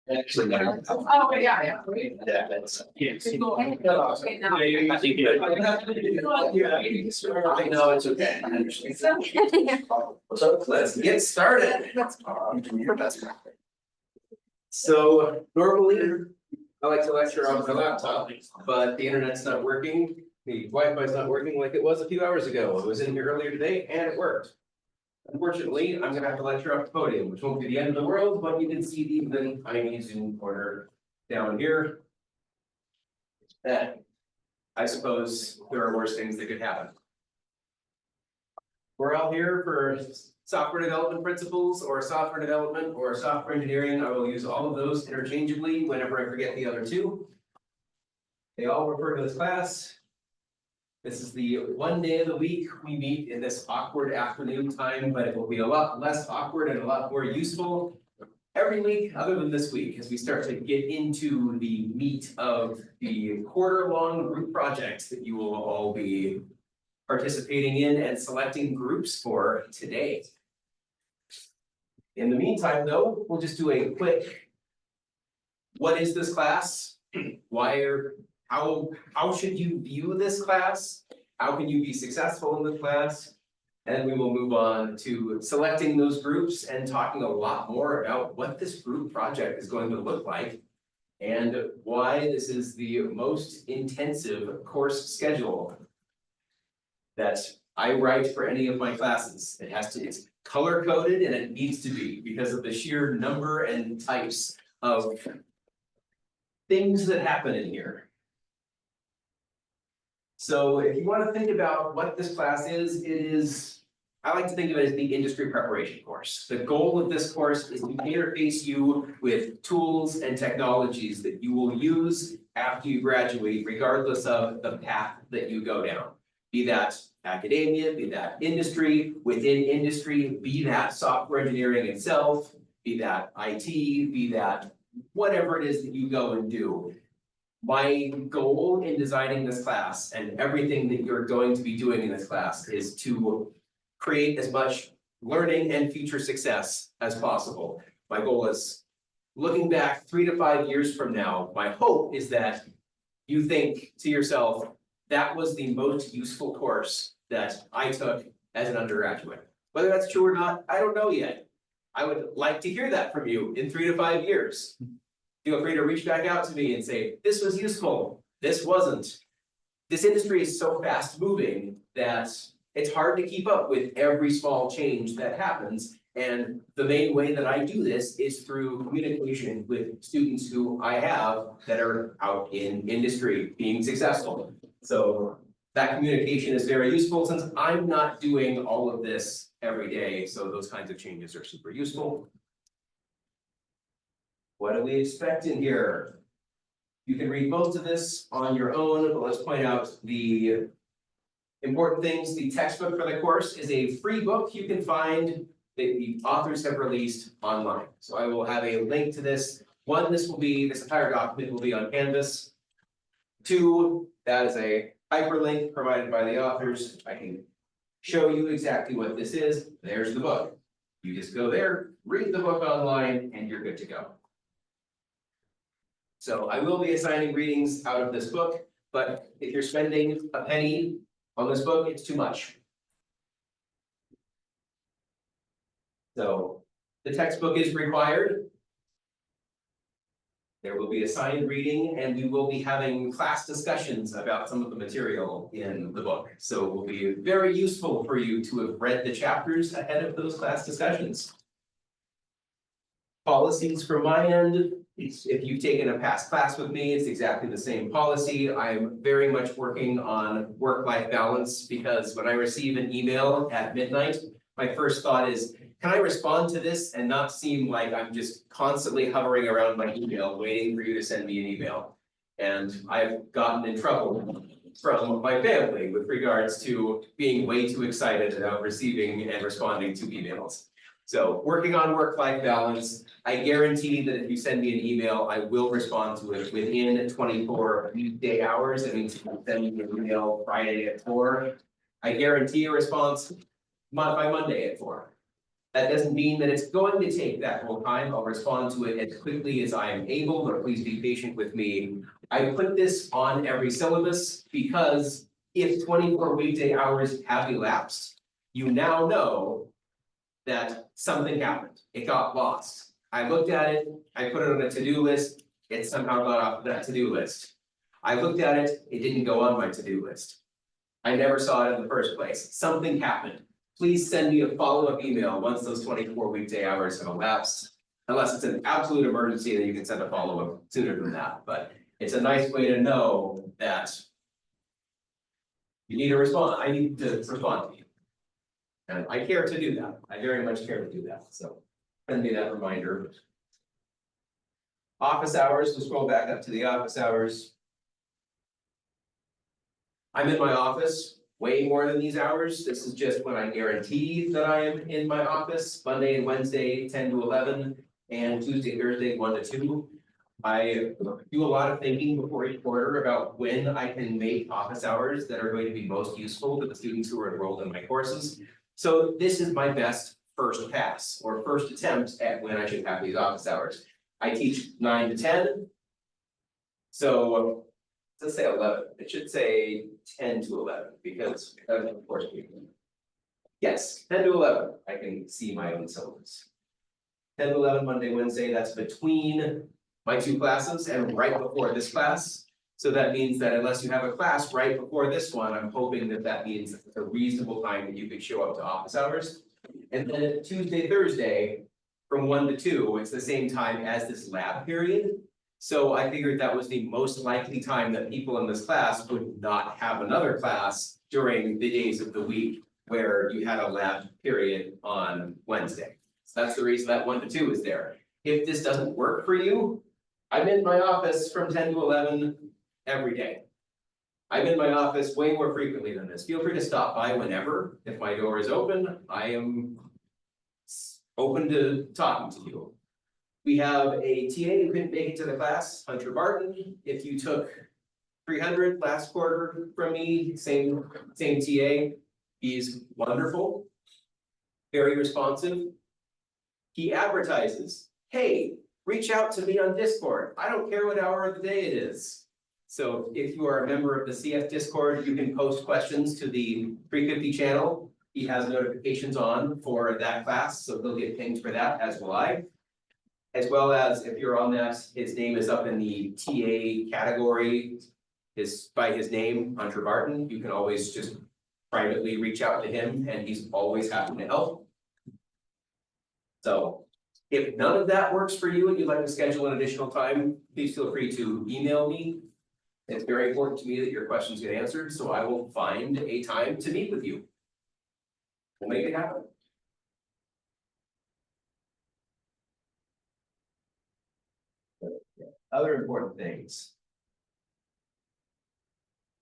Actually, no. Oh, yeah, yeah. Yeah, that's. Okay, now. I know, it's okay. I understand. So let's get started. So normally, I like to lecture on my laptop, but the internet's not working. The Wi-Fi's not working like it was a few hours ago. It was in here earlier today and it worked. Unfortunately, I'm gonna have to lecture off the podium, which won't be the end of the world, but you can see the little tiny Zoom corner down here. That, I suppose, there are worse things that could happen. We're all here for software development principles or software development or software engineering. I will use all of those interchangeably whenever I forget the other two. They all refer to this class. This is the one day of the week we meet in this awkward afternoon time, but it will be a lot less awkward and a lot more useful every week, other than this week, as we start to get into the meat of the quarter-long group project that you will all be participating in and selecting groups for today. In the meantime, though, we'll just do a quick, what is this class? How should you view this class? How can you be successful in the class? And we will move on to selecting those groups and talking a lot more about what this group project is going to look like and why this is the most intensive course schedule that I write for any of my classes. It's color coded and it needs to be because of the sheer number and types of things that happen in here. So if you want to think about what this class is, I like to think of it as the industry preparation course. The goal of this course is to interface you with tools and technologies that you will use after you graduate, regardless of the path that you go down. Be that academia, be that industry, within industry, be that software engineering itself, be that IT, be that whatever it is that you go and do. My goal in designing this class and everything that you're going to be doing in this class is to create as much learning and future success as possible. My goal is looking back 3 to 5 years from now, my hope is that you think to yourself, that was the most useful course that I took as an undergraduate. Whether that's true or not, I don't know yet. I would like to hear that from you in 3 to 5 years. Feel free to reach back out to me and say, this was useful, this wasn't. This industry is so fast moving that it's hard to keep up with every small change that happens. And the main way that I do this is through communication with students who I have that are out in industry being successful. So that communication is very useful since I'm not doing all of this every day. So those kinds of changes are super useful. What do we expect in here? You can read most of this on your own, but let's point out the important things. The textbook for the course is a free book you can find that the authors have released online. So I will have a link to this. One, this entire document will be on Canvas. 2, that is a hyperlink provided by the authors. I can show you exactly what this is. There's the book. You just go there, read the book online, and you're good to go. So I will be assigning readings out of this book, but if you're spending a penny on this book, it's too much. So the textbook is required. There will be assigned reading and we will be having class discussions about some of the material in the book. So it will be very useful for you to have read the chapters ahead of those class discussions. Policies from my end. If you've taken a past class with me, it's exactly the same policy. I'm very much working on work-life balance because when I receive an email at midnight, my first thought is, can I respond to this and not seem like I'm just constantly hovering around my email, waiting for you to send me an email? And I've gotten in trouble from my family with regards to being way too excited about receiving and responding to emails. So working on work-life balance, I guarantee that if you send me an email, I will respond to it within 24 weekday hours. That means if you send me an email Friday at 4, I guarantee a response by Monday at 4. That doesn't mean that it's going to take that whole time. I'll respond to it as quickly as I am able, but please be patient with me. I put this on every syllabus because if 24 weekday hours have elapsed, you now know that something happened. It got lost. I looked at it, I put it on a to-do list, it somehow got off that to-do list. I looked at it, it didn't go on my to-do list. I never saw it in the first place. Something happened. Please send me a follow-up email once those 24 weekday hours have elapsed. Unless it's an absolute emergency, then you can send a follow-up sooner than that, but it's a nice way to know that you need to respond, I need to respond to you. And I care to do that, I very much care to do that, so send me that reminder. Office hours, we'll scroll back up to the office hours. I'm in my office way more than these hours. This is just when I guarantee that I am in my office, Monday and Wednesday, 10 to 11, and Tuesday, Thursday, 1 to 2. I do a lot of thinking before each quarter about when I can make office hours that are going to be most useful to the students who are enrolled in my courses. So this is my best first pass or first attempt at when I should have these office hours. I teach 9 to 10. So let's say 11, it should say 10 to 11 because of course. Yes, 10 to 11, I can see my own syllabus. 10 to 11 Monday, Wednesday, that's between my two classes and right before this class. So that means that unless you have a class right before this one, I'm hoping that that means it's a reasonable time that you could show up to office hours. And then Tuesday, Thursday, from 1 to 2, it's the same time as this lab period. So I figured that was the most likely time that people in this class would not have another class during the days of the week where you had a lab period on Wednesday. So that's the reason that 1 to 2 is there. If this doesn't work for you, I'm in my office from 10 to 11 every day. I'm in my office way more frequently than this. Feel free to stop by whenever. If my door is open, I am open to talking to you. We have a TA who couldn't make it to the class, Hunter Barton. If you took 300 last quarter from me, same TA. He's wonderful, very responsive. He advertises, hey, reach out to me on Discord. I don't care what hour of the day it is. So if you are a member of the CS Discord, you can post questions to the 350 channel. He has notifications on for that class, so he'll get pinged for that, as will I. As well as if you're on that, his name is up in the TA category, by his name, Hunter Barton. You can always just privately reach out to him and he's always happy to help. So if none of that works for you and you'd like to schedule an additional time, please feel free to email me. It's very important to me that your questions get answered, so I will find a time to meet with you. We'll make it happen. Other important things.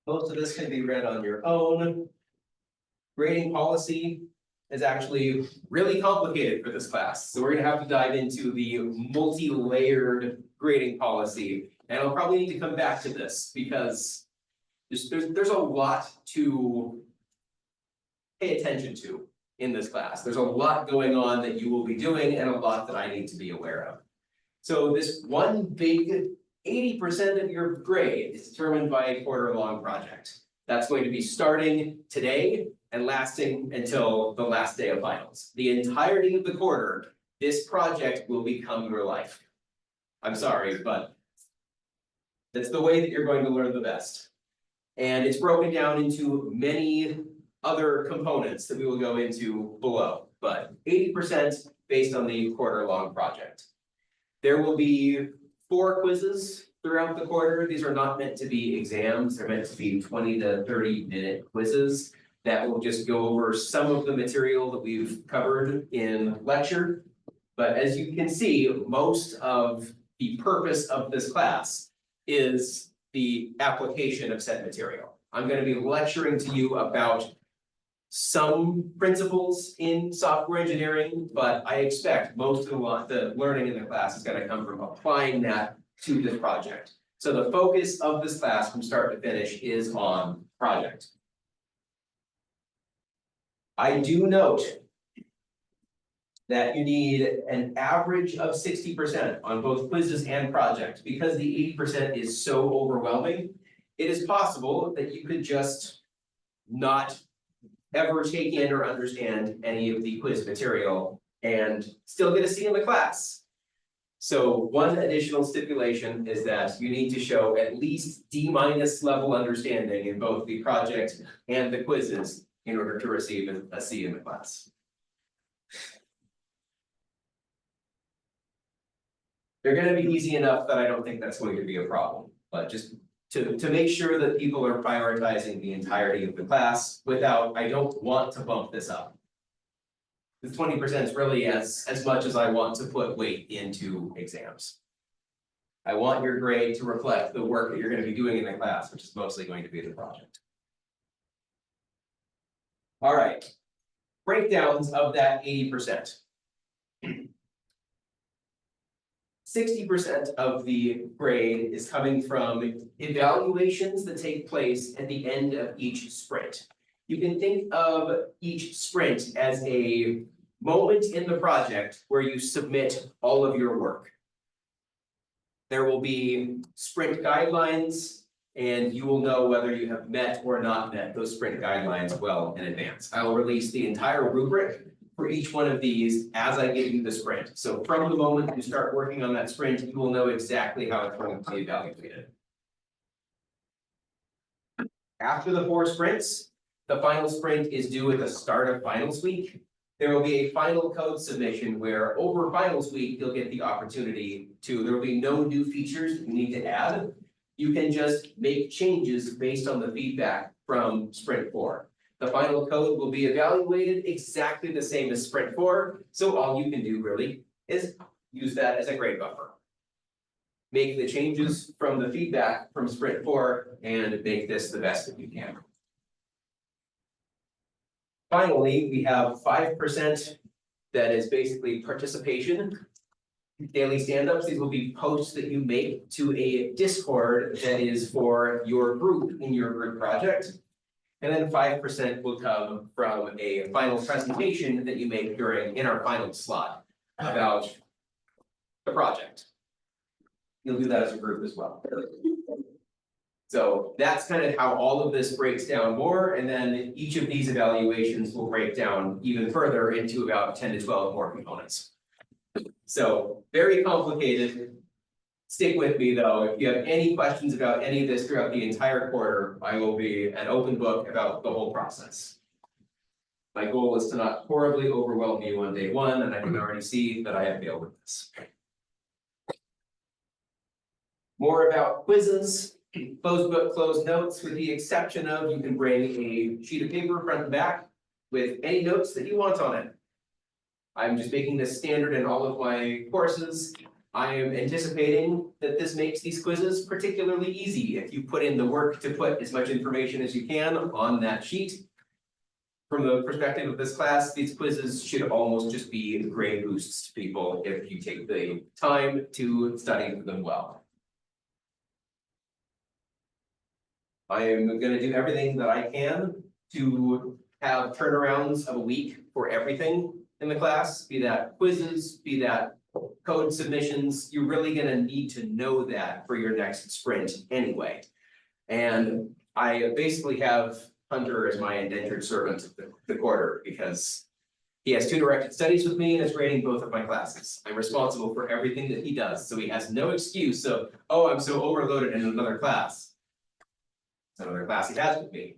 Most of this can be read on your own. Grading policy is actually really complicated for this class, so we're gonna have to dive into the multi-layered grading policy. And I'll probably need to come back to this because there's a lot to pay attention to in this class. There's a lot going on that you will be doing and a lot that I need to be aware of. So this one big 80% of your grade is determined by a quarter-long project. That's going to be starting today and lasting until the last day of finals. The entirety of the quarter, this project will become your life. I'm sorry, but that's the way that you're going to learn the best. And it's broken down into many other components that we will go into below, but 80% based on the quarter-long project. There will be 4 quizzes throughout the quarter. These are not meant to be exams. They're meant to be 20 to 30-minute quizzes that will just go over some of the material that we've covered in lecture. But as you can see, most of the purpose of this class is the application of said material. I'm going to be lecturing to you about some principles in software engineering, but I expect most of the learning in the class is going to come from applying that to this project. So the focus of this class from start to finish is on project. I do note that you need an average of 60% on both quizzes and project. Because the 80% is so overwhelming, it is possible that you could just not ever take in or understand any of the quiz material and still get a C in the class. So one additional stipulation is that you need to show at least D- level understanding in both the project and the quizzes in order to receive a C in the class. They're gonna be easy enough that I don't think that's going to be a problem, but just to make sure that people are prioritizing the entirety of the class without, I don't want to bump this up. The 20% is really as much as I want to put weight into exams. I want your grade to reflect the work that you're gonna be doing in the class, which is mostly going to be the project. All right, breakdowns of that 80%. 60% of the grade is coming from evaluations that take place at the end of each sprint. You can think of each sprint as a moment in the project where you submit all of your work. There will be sprint guidelines, and you will know whether you have met or not met those sprint guidelines well in advance. I will release the entire rubric for each one of these as I give you the sprint. So from the moment you start working on that sprint, you will know exactly how it's going to be evaluated. After the 4 sprints, the final sprint is due at the start of finals week. There will be a final code submission where over finals week, you'll get the opportunity to, there will be no new features that you need to add. You can just make changes based on the feedback from sprint 4. The final code will be evaluated exactly the same as sprint 4, so all you can do really is use that as a grade buffer. Make the changes from the feedback from sprint 4 and make this the best that you can. Finally, we have 5% that is basically participation. Daily stand-ups, these will be posts that you make to a Discord that is for your group in your group project. And then 5% will come from a final presentation that you make in our final slot about the project. You'll do that as a group as well. So that's kind of how all of this breaks down more, and then each of these evaluations will break down even further into about 10 to 12 more components. So very complicated. Stick with me though, if you have any questions about any of this throughout the entire quarter, I will be an open book about the whole process. My goal is to not horribly overwhelm you on day 1, and I can already see that I have failed with this. More about quizzes, closed book, closed notes, with the exception of you can bring a sheet of paper front and back with any notes that you want on it. I'm just making this standard in all of my courses. I am anticipating that this makes these quizzes particularly easy if you put in the work to put as much information as you can on that sheet. From the perspective of this class, these quizzes should almost just be grade boosts to people if you take the time to study them well. I am going to do everything that I can to have turnarounds of a week for everything in the class, be that quizzes, be that code submissions. You're really going to need to know that for your next sprint anyway. And I basically have Hunter as my indentured servant of the quarter because he has 2 directed studies with me and is grading both of my classes. I'm responsible for everything that he does, so he has no excuse of, oh, I'm so overloaded in another class. It's another class he has with me.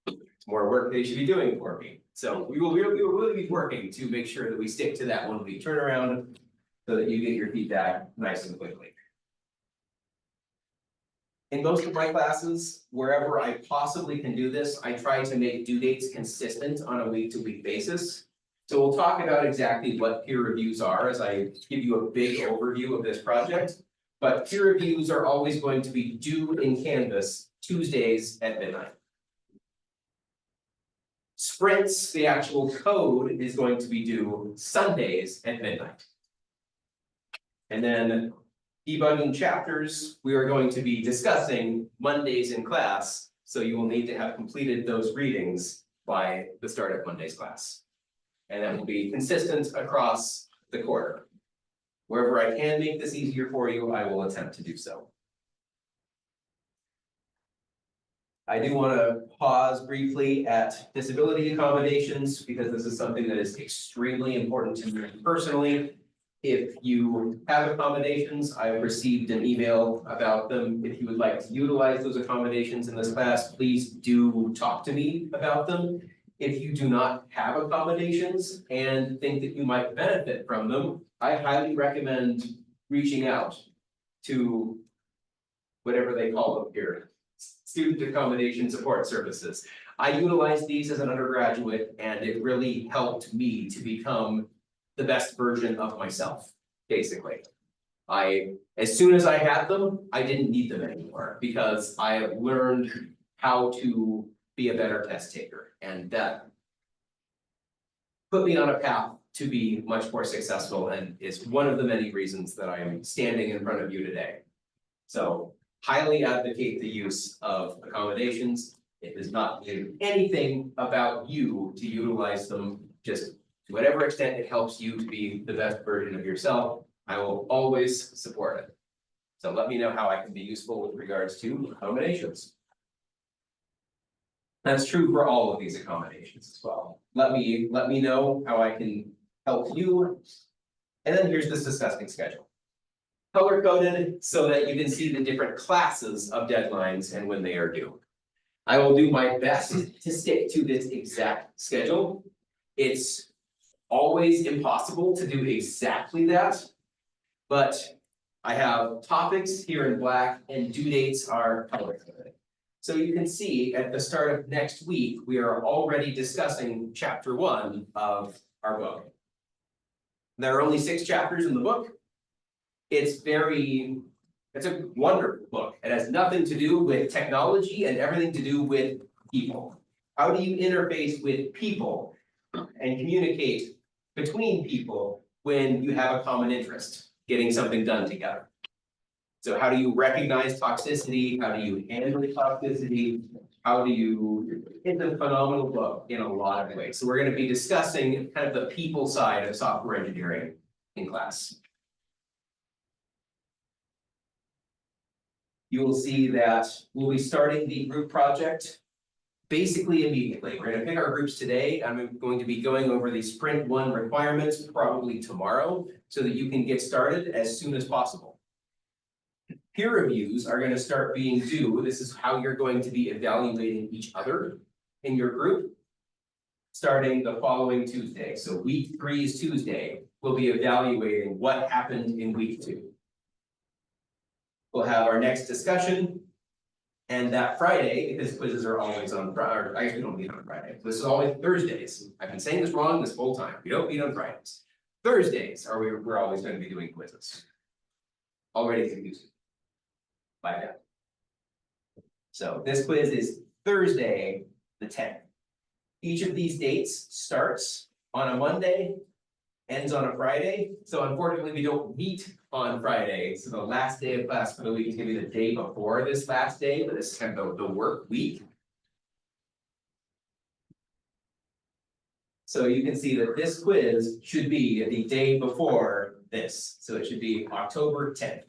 It's more work that he should be doing for me. So we will really be working to make sure that we stick to that 1 week turnaround so that you get your feedback nice and quickly. In most of my classes, wherever I possibly can do this, I try to make due dates consistent on a week-to-week basis. So we'll talk about exactly what peer reviews are as I give you a big overview of this project. But peer reviews are always going to be due in Canvas Tuesdays at midnight. Sprints, the actual code, is going to be due Sundays at midnight. And then debugging chapters, we are going to be discussing Mondays in class, so you will need to have completed those readings by the start of Monday's class. And that will be consistent across the quarter. Wherever I can make this easier for you, I will attempt to do so. I do want to pause briefly at disability accommodations because this is something that is extremely important to me personally. If you have accommodations, I've received an email about them. If you would like to utilize those accommodations in this class, please do talk to me about them. If you do not have accommodations and think that you might benefit from them, I highly recommend reaching out to whatever they call them here, student accommodation support services. I utilized these as an undergraduate and it really helped me to become the best version of myself, basically. As soon as I had them, I didn't need them anymore because I have learned how to be a better test taker, and that put me on a path to be much more successful and is one of the many reasons that I am standing in front of you today. So highly advocate the use of accommodations. It does not do anything about you to utilize them, just to whatever extent it helps you to be the best version of yourself. I will always support it. So let me know how I can be useful with regards to accommodations. That's true for all of these accommodations as well. Let me know how I can help you. And then here's this disgusting schedule. Color coded so that you can see the different classes of deadlines and when they are due. I will do my best to stick to this exact schedule. It's always impossible to do exactly that. But I have topics here in black and due dates are color coded. So you can see at the start of next week, we are already discussing chapter 1 of our book. There are only 6 chapters in the book. It's a wonderful book. It has nothing to do with technology and everything to do with people. How do you interface with people and communicate between people when you have a common interest, getting something done together? So how do you recognize toxicity? How do you handle toxicity? It's a phenomenal book in a lot of ways. So we're going to be discussing kind of the people side of software engineering in class. You will see that we'll be starting the group project basically immediately. We're going to pick our groups today. I'm going to be going over the sprint 1 requirements probably tomorrow so that you can get started as soon as possible. Peer reviews are going to start being due. This is how you're going to be evaluating each other in your group starting the following Tuesday. So week 3 is Tuesday. We'll be evaluating what happened in week 2. We'll have our next discussion. And that Friday, because quizzes are always on Friday, I guess we don't meet on Friday. This is always Thursdays. I've been saying this wrong this whole time. We don't meet on Fridays. Thursdays we're always going to be doing quizzes. Already confusing. By now. So this quiz is Thursday, the 10th. Each of these dates starts on a Monday, ends on a Friday. So unfortunately, we don't meet on Friday. So the last day of class for the week is going to be the day before this last day, but this is kind of the work week. So you can see that this quiz should be the day before this. So it should be October 10th.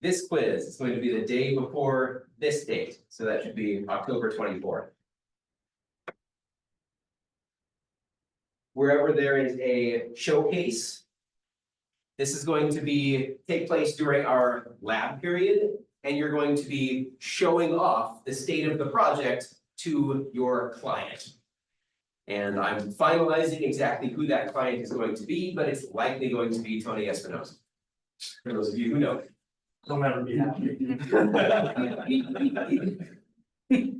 This quiz is going to be the day before this date. So that should be October 24th. Wherever there is a showcase, this is going to take place during our lab period, and you're going to be showing off the state of the project to your client. And I'm finalizing exactly who that client is going to be, but it's likely going to be Tony Espinosa. For those of you who know. He'll never be happy.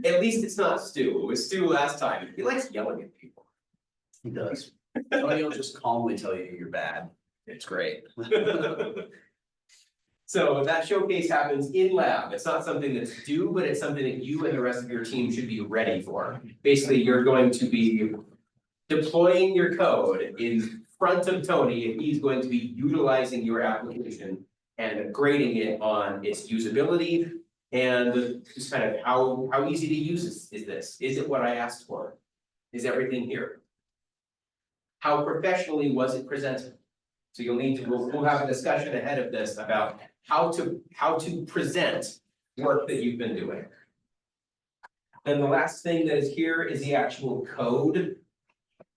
At least it's not Stu. It was Stu last time. He likes yelling at people. He does. Tony will just calmly tell you you're bad. It's great. So that showcase happens in lab. It's not something that's due, but it's something that you and the rest of your team should be ready for. Basically, you're going to be deploying your code in front of Tony, and he's going to be utilizing your application and grading it on its usability and just kind of how easy to use is this? Is it what I asked for? Is everything here? how professionally was it presented? So you'll need to, we'll have a discussion ahead of this about how to present work that you've been doing. Then the last thing that is here is the actual code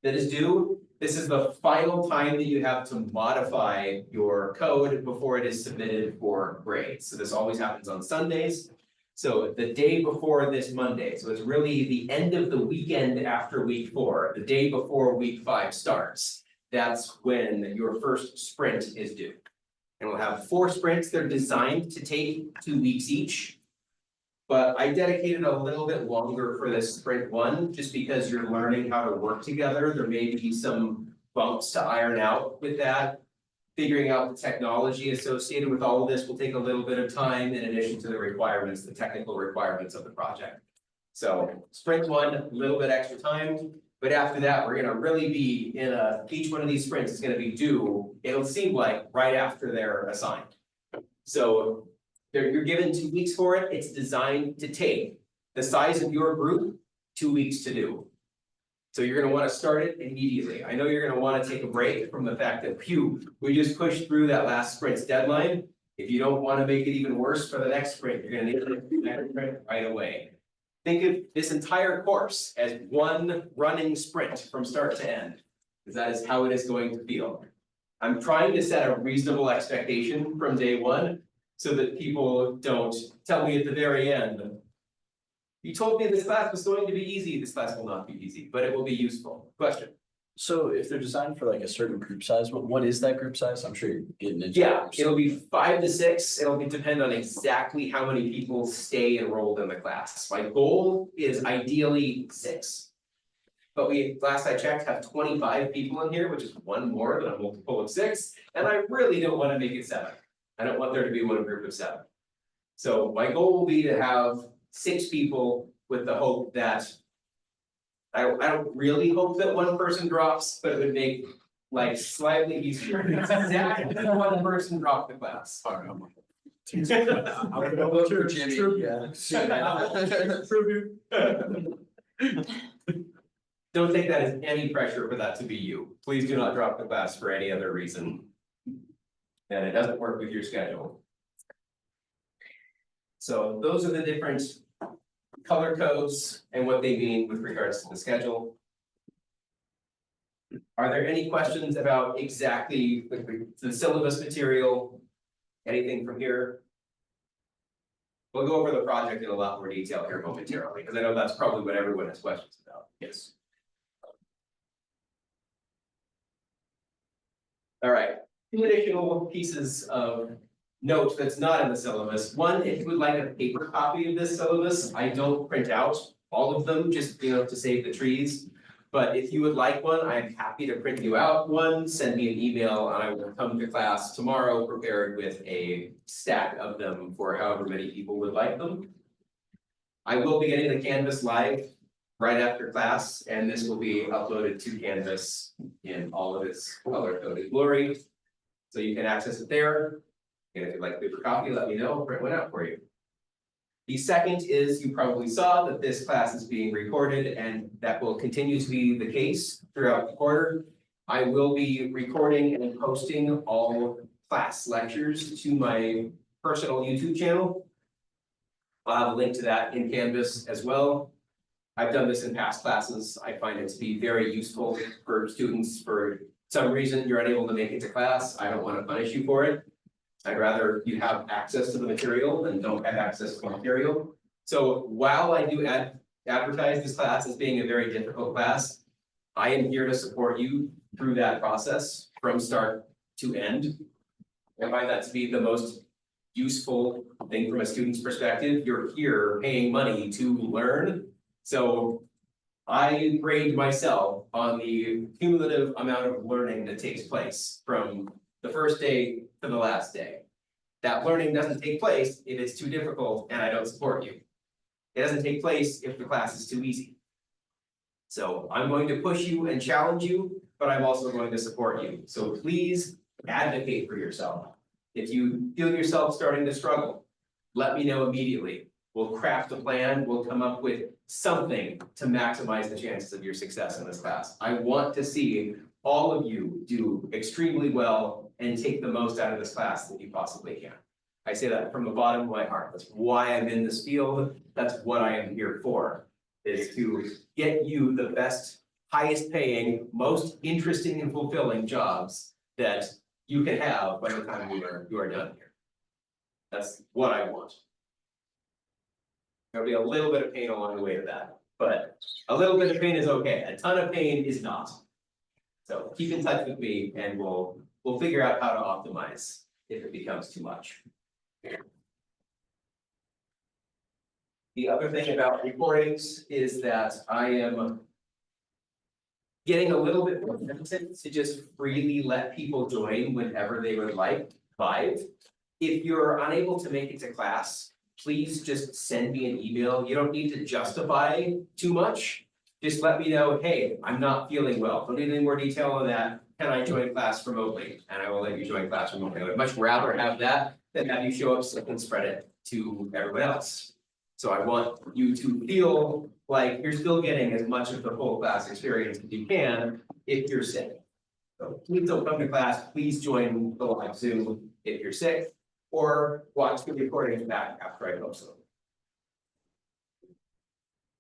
that is due. This is the final time that you have to modify your code before it is submitted for grades. So this always happens on Sundays. So the day before this Monday, so it's really the end of the weekend after week 4, the day before week 5 starts. That's when your first sprint is due. And we'll have 4 sprints. They're designed to take 2 weeks each. But I dedicated a little bit longer for this sprint 1, just because you're learning how to work together. There may be some bumps to iron out with that. Figuring out the technology associated with all of this will take a little bit of time in addition to the requirements, the technical requirements of the project. So sprint 1, a little bit extra time, but after that, we're gonna really be in each one of these sprints is gonna be due, it'll seem like right after they're assigned. So you're given 2 weeks for it. It's designed to take the size of your group 2 weeks to do. So you're gonna wanna start it immediately. I know you're gonna wanna take a break from the fact that, phew, we just pushed through that last sprint's deadline. If you don't wanna make it even worse for the next sprint, you're gonna need to do that sprint right away. Think of this entire course as one running sprint from start to end, because that is how it is going to feel. I'm trying to set a reasonable expectation from day 1, so that people don't tell me at the very end, you told me this class was going to be easy. This class will not be easy, but it will be useful. Question? So if they're designed for like a certain group size, what is that group size? I'm sure you're getting into. Yeah, it'll be 5 to 6. It'll depend on exactly how many people stay enrolled in the class. My goal is ideally 6. But we, last I checked, have 25 people in here, which is 1 more than a multiple of 6, and I really don't want to make it 7. I don't want there to be one group of 7. So my goal will be to have 6 people with the hope that. I don't really hope that 1 person drops, but it would make life slightly easier. It's exactly 1 person dropped the class. I'm gonna vote for Jimmy, yeah. Don't take that as any pressure for that to be you. Please do not drop the class for any other reason. And it doesn't work with your schedule. So those are the different color codes and what they mean with regards to the schedule. Are there any questions about exactly the syllabus material? Anything from here? We'll go over the project in a lot more detail here momentarily, because I know that's probably what everyone has questions about. Yes. All right, 2 additional pieces of note that's not in the syllabus. 1, if you would like a paper copy of this syllabus, I don't print out all of them, just to save the trees. But if you would like one, I'm happy to print you out one, send me an email, and I will come to class tomorrow prepared with a stack of them for however many people would like them. I will be getting the Canvas live right after class, and this will be uploaded to Canvas in all of its color-coded glory. So you can access it there. And if you'd like a paper copy, let me know, print one out for you. The second is, you probably saw that this class is being recorded, and that will continue to be the case throughout the quarter. I will be recording and posting all class lectures to my personal YouTube channel. I'll have a link to that in Canvas as well. I've done this in past classes. I find it to be very useful for students. For some reason you're unable to make it to class, I don't want to punish you for it. I'd rather you have access to the material than don't have access to the material. So while I do advertise this class as being a very difficult class, I am here to support you through that process from start to end. I find that to be the most useful thing from a student's perspective. You're here paying money to learn. So I grade myself on the cumulative amount of learning that takes place from the first day to the last day. That learning doesn't take place if it's too difficult and I don't support you. It doesn't take place if the class is too easy. So I'm going to push you and challenge you, but I'm also going to support you. So please advocate for yourself. If you feel yourself starting to struggle, let me know immediately. We'll craft a plan, we'll come up with something to maximize the chances of your success in this class. I want to see all of you do extremely well and take the most out of this class that you possibly can. I say that from the bottom of my heart. That's why I'm in this field. That's what I am here for, is to get you the best, highest paying, most interesting and fulfilling jobs that you can have by the time you are done here. That's what I want. There'll be a little bit of pain along the way to that, but a little bit of pain is okay. A ton of pain is not. So keep in touch with me and we'll figure out how to optimize if it becomes too much. The other thing about recordings is that I am getting a little bit more hesitant to just freely let people join whenever they would like live. If you're unable to make it to class, please just send me an email. You don't need to justify too much. Just let me know, hey, I'm not feeling well. Don't need any more detail on that. Can I join class remotely? And I will let you join class remotely. I would much rather have that than have you show up and spread it to everyone else. So I want you to feel like you're still getting as much of the full class experience as you can if you're sick. So please don't come to class, please join the live Zoom if you're sick, or watch the recordings back after I post them.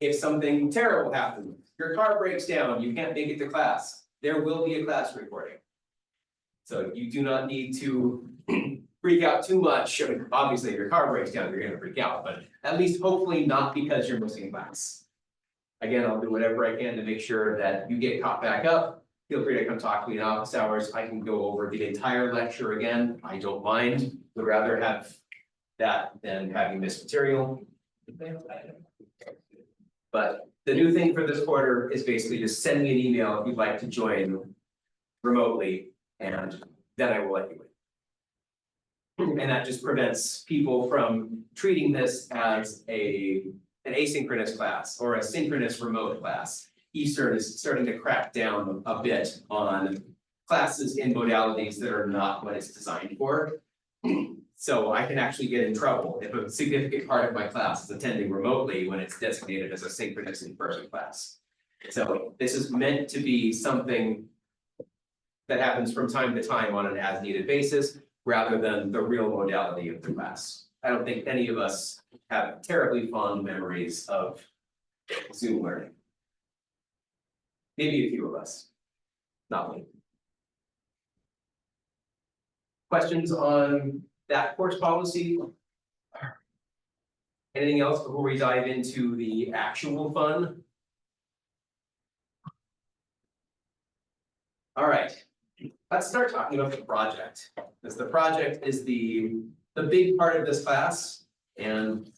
If something terrible happens, your car breaks down, you can't make it to class, there will be a class recording. So you do not need to freak out too much. I mean, obviously, if your car breaks down, you're gonna freak out, but at least hopefully not because you're missing class. Again, I'll do whatever I can to make sure that you get caught back up. Feel free to come talk to me in office hours. I can go over the entire lecture again. I don't mind. Would rather have that than having this material. But the new thing for this quarter is basically just send me an email if you'd like to join remotely, and then I will let you in. And that just prevents people from treating this as an asynchronous class or a synchronous remote class. Eastern is starting to crack down a bit on classes in modalities that are not what it's designed for. So I can actually get in trouble if a significant part of my class is attending remotely when it's designated as a synchronous in-person class. So this is meant to be something that happens from time to time on an as-needed basis, rather than the real modality of the class. I don't think any of us have terribly fond memories of Zoom learning. Maybe a few of us, not me. Questions on that course policy? Anything else before we dive into the actual fun? All right, let's start talking about the project, because the project is the big part of this class, and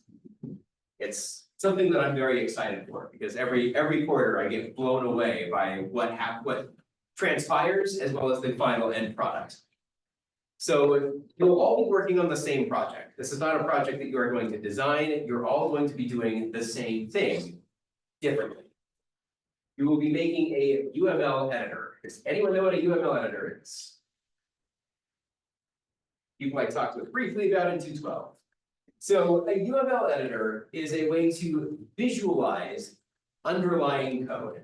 it's something that I'm very excited for, because every quarter I get blown away by what transpires as well as the final end product. So you'll all be working on the same project. This is not a project that you are going to design. You're all going to be doing the same thing differently. You will be making a UML editor. Does anyone know what a UML editor is? People I talked with briefly about in 212. So a UML editor is a way to visualize underlying code.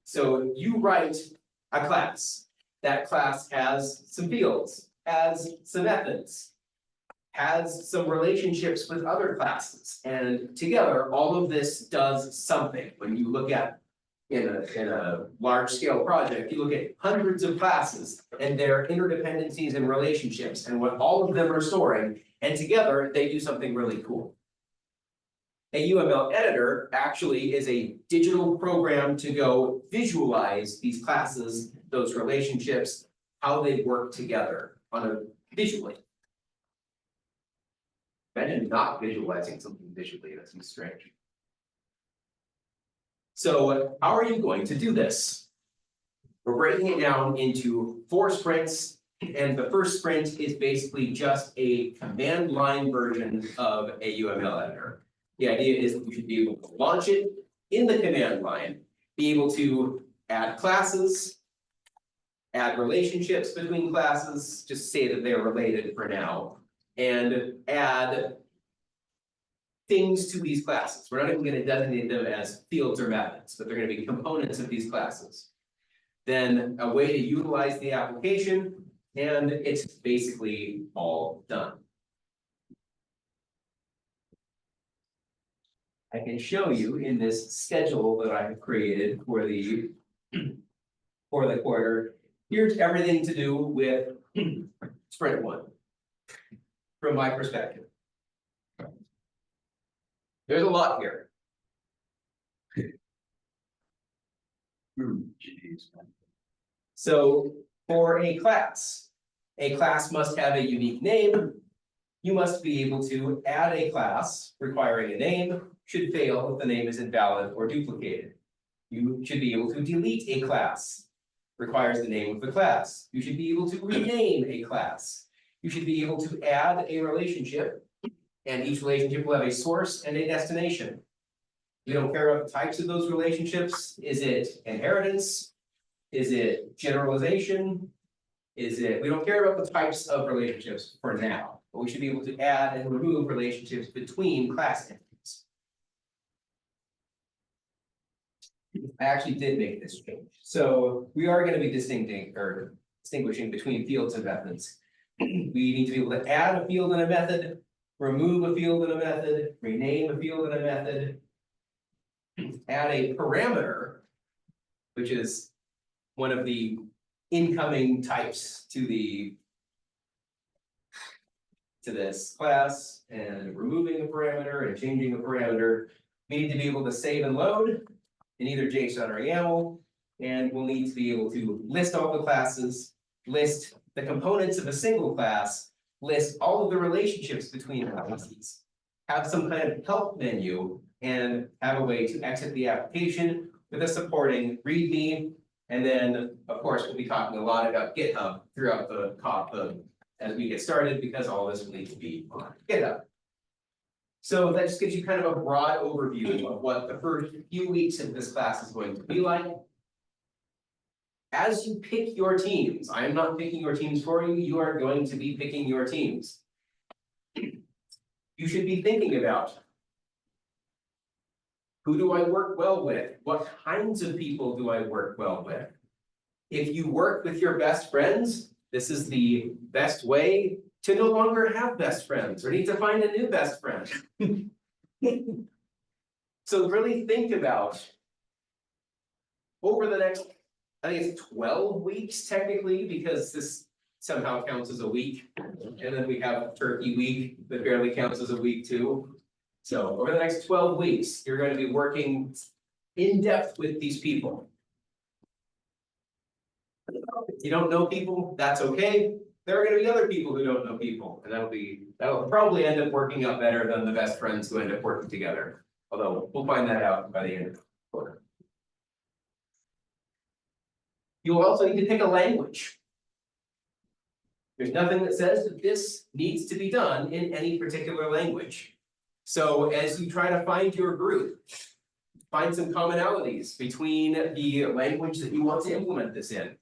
So you write a class. That class has some fields, has some methods, has some relationships with other classes. And together, all of this does something. When you look at in a large scale project, you look at hundreds of classes and their interdependencies and relationships and what all of them are storing, and together they do something really cool. A UML editor actually is a digital program to go visualize these classes, those relationships, how they work together on a visually. Imagine not visualizing something visually, that seems strange. So how are you going to do this? We're breaking it down into 4 sprints, and the first sprint is basically just a command line version of a UML editor. The idea is that you should be able to launch it in the command line, be able to add classes, add relationships between classes, just say that they're related for now, and add things to these classes. We're not even going to designate them as fields or methods, but they're going to be components of these classes. then a way to utilize the application, and it's basically all done. I can show you in this schedule that I have created for the quarter. Here's everything to do with sprint one. From my perspective. There's a lot here. So for a class must have a unique name. You must be able to add a class requiring a name, should fail if the name is invalid or duplicated. You should be able to delete a class, requires the name of the class. You should be able to rename a class. You should be able to add a relationship, and each relationship will have a source and a destination. We don't care about the types of those relationships. Is it inheritance? Is it generalization? We don't care about the types of relationships for now, but we should be able to add and remove relationships between class entities. I actually did make this change. So we are going to be distinguishing between fields and methods. We need to be able to add a field and a method, remove a field and a method, rename a field and a method, add a parameter, which is one of the incoming types to this class, and removing a parameter and changing a parameter. We need to be able to save and load in either JSON or YAML, and we'll need to be able to list all the classes, list the components of a single class, list all of the relationships between classes, have some kind of help menu, and have a way to exit the application with a supporting README. And then, of course, we'll be talking a lot about GitHub throughout the talk as we get started, because all this will need to be on GitHub. So that just gives you kind of a broad overview of what the first few weeks of this class is going to be like. As you pick your teams, I am not picking your teams for you, you are going to be picking your teams. You should be thinking about, who do I work well with? What kinds of people do I work well with? If you work with your best friends, this is the best way to no longer have best friends or need to find a new best friend. So really think about, over the next, I think it's 12 weeks technically, because this somehow counts as a week. And then we have Turkey week that barely counts as a week too. So over the next 12 weeks, you're going to be working in depth with these people. If you don't know people, that's okay. There are going to be other people who don't know people, and that'll probably end up working out better than the best friends who end up working together. Although we'll find that out by the end of the quarter. You'll also need to pick a language. There's nothing that says that this needs to be done in any particular language. So as you try to find your group, find some commonalities between the language that you want to implement this in.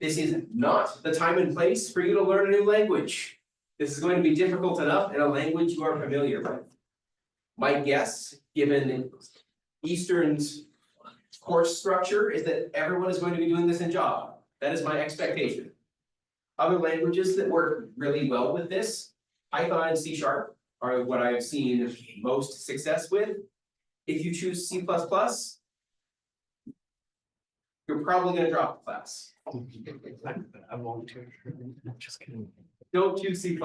This is not the time and place for you to learn a new language. This is going to be difficult enough in a language you are familiar with. My guess, given Eastern's course structure, is that everyone is going to be doing this in Java. That is my expectation. Other languages that work really well with this, Python and C# are what I've seen most success with. If you choose C++, you're probably going to drop the class. I volunteer. Just kidding. Don't choose C++.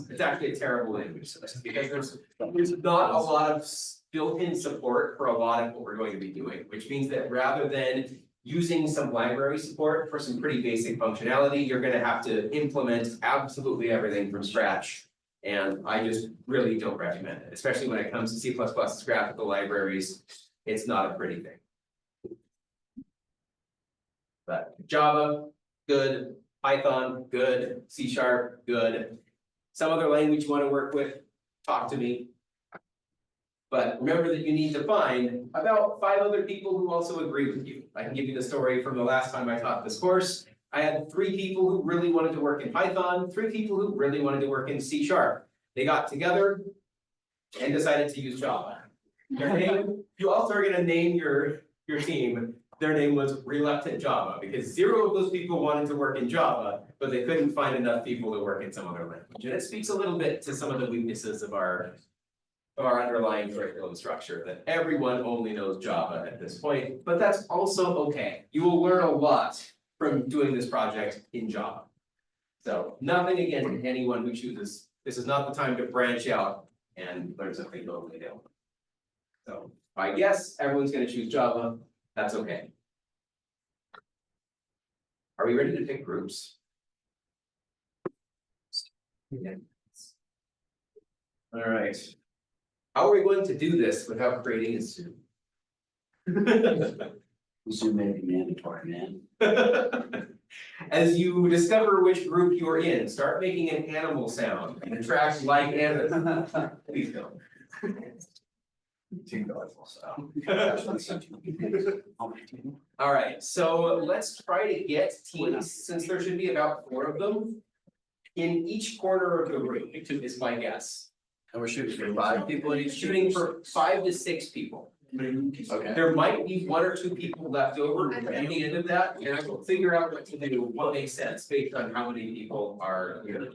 It's actually a terrible language, because there's not a lot of built-in support for a lot of what we're going to be doing, which means that rather than using some library support for some pretty basic functionality, you're going to have to implement absolutely everything from scratch. And I just really don't recommend it, especially when it comes to C++'s graphical libraries. It's not a pretty thing. But Java, good. Python, good. C#, good. Some other language you want to work with, talk to me. But remember that you need to find about 5 other people who also agree with you. I can give you the story from the last time I taught this course. I had 3 people who really wanted to work in Python, 3 people who really wanted to work in C#. They got together and decided to use Java. Your name, you also are going to name your team their name was Reluctant Java, because 0 of those people wanted to work in Java, but they couldn't find enough people to work in some other language. And it speaks a little bit to some of the weaknesses of our underlying curriculum structure, that everyone only knows Java at this point, but that's also okay. You will learn a lot from doing this project in Java. So nothing against anyone who chooses, this is not the time to branch out and learn something totally new. So I guess everyone's gonna choose Java, that's okay. Are we ready to pick groups? All right. How are we going to do this without creating a Zoom? Zoom may be mandatory, man. As you discover which group you're in, start making an animal sound and attract like animals. Please don't. All right, so let's try to get teams, since there should be about 4 of them. In each corner of the room, is my guess. And we're shooting for 5 people in each. Shooting for 5 to 6 people. Okay. There might be 1 or 2 people left over at the end of that, and I will figure out what to do, what makes sense based on how many people are here.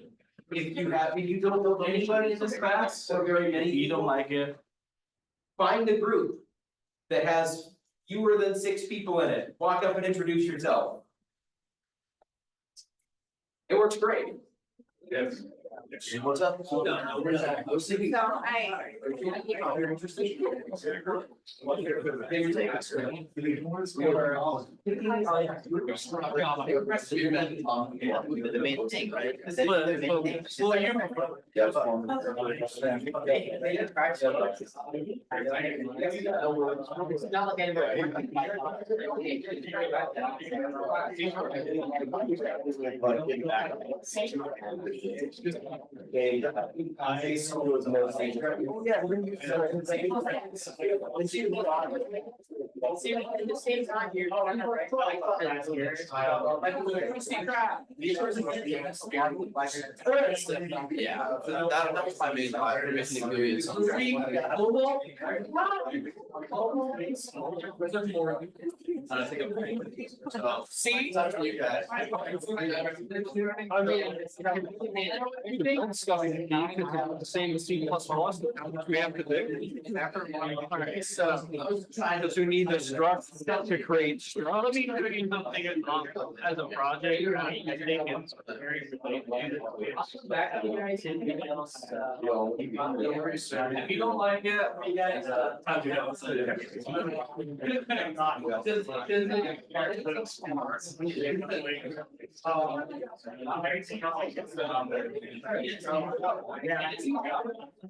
If you don't know anybody in this class, or very many You don't people, like it? find a group that has fewer than 6 people in it. Walk up and introduce yourself. It works great. Yes. What's up? So The main thing, right? Yeah, that was my main experience. See? The same as C plus plus, we have to do. Alright, so, because we need the struct to create struct. Let me do something as a project, I think it's very related. If you don't like it, you guys,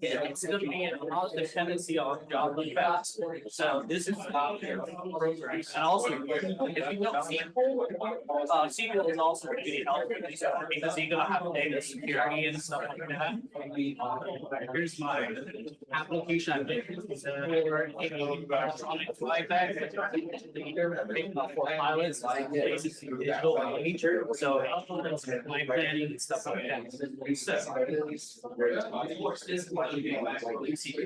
yeah, it's gonna be a lot of dependency on job fast. So this is program. And also, if you don't see, SQL is also really helpful because you're gonna have data security and stuff like that. Here's my application I did for electronic flight bag. For pilots, basically digital nature, so my planning and stuff like that. Of course, this is what you do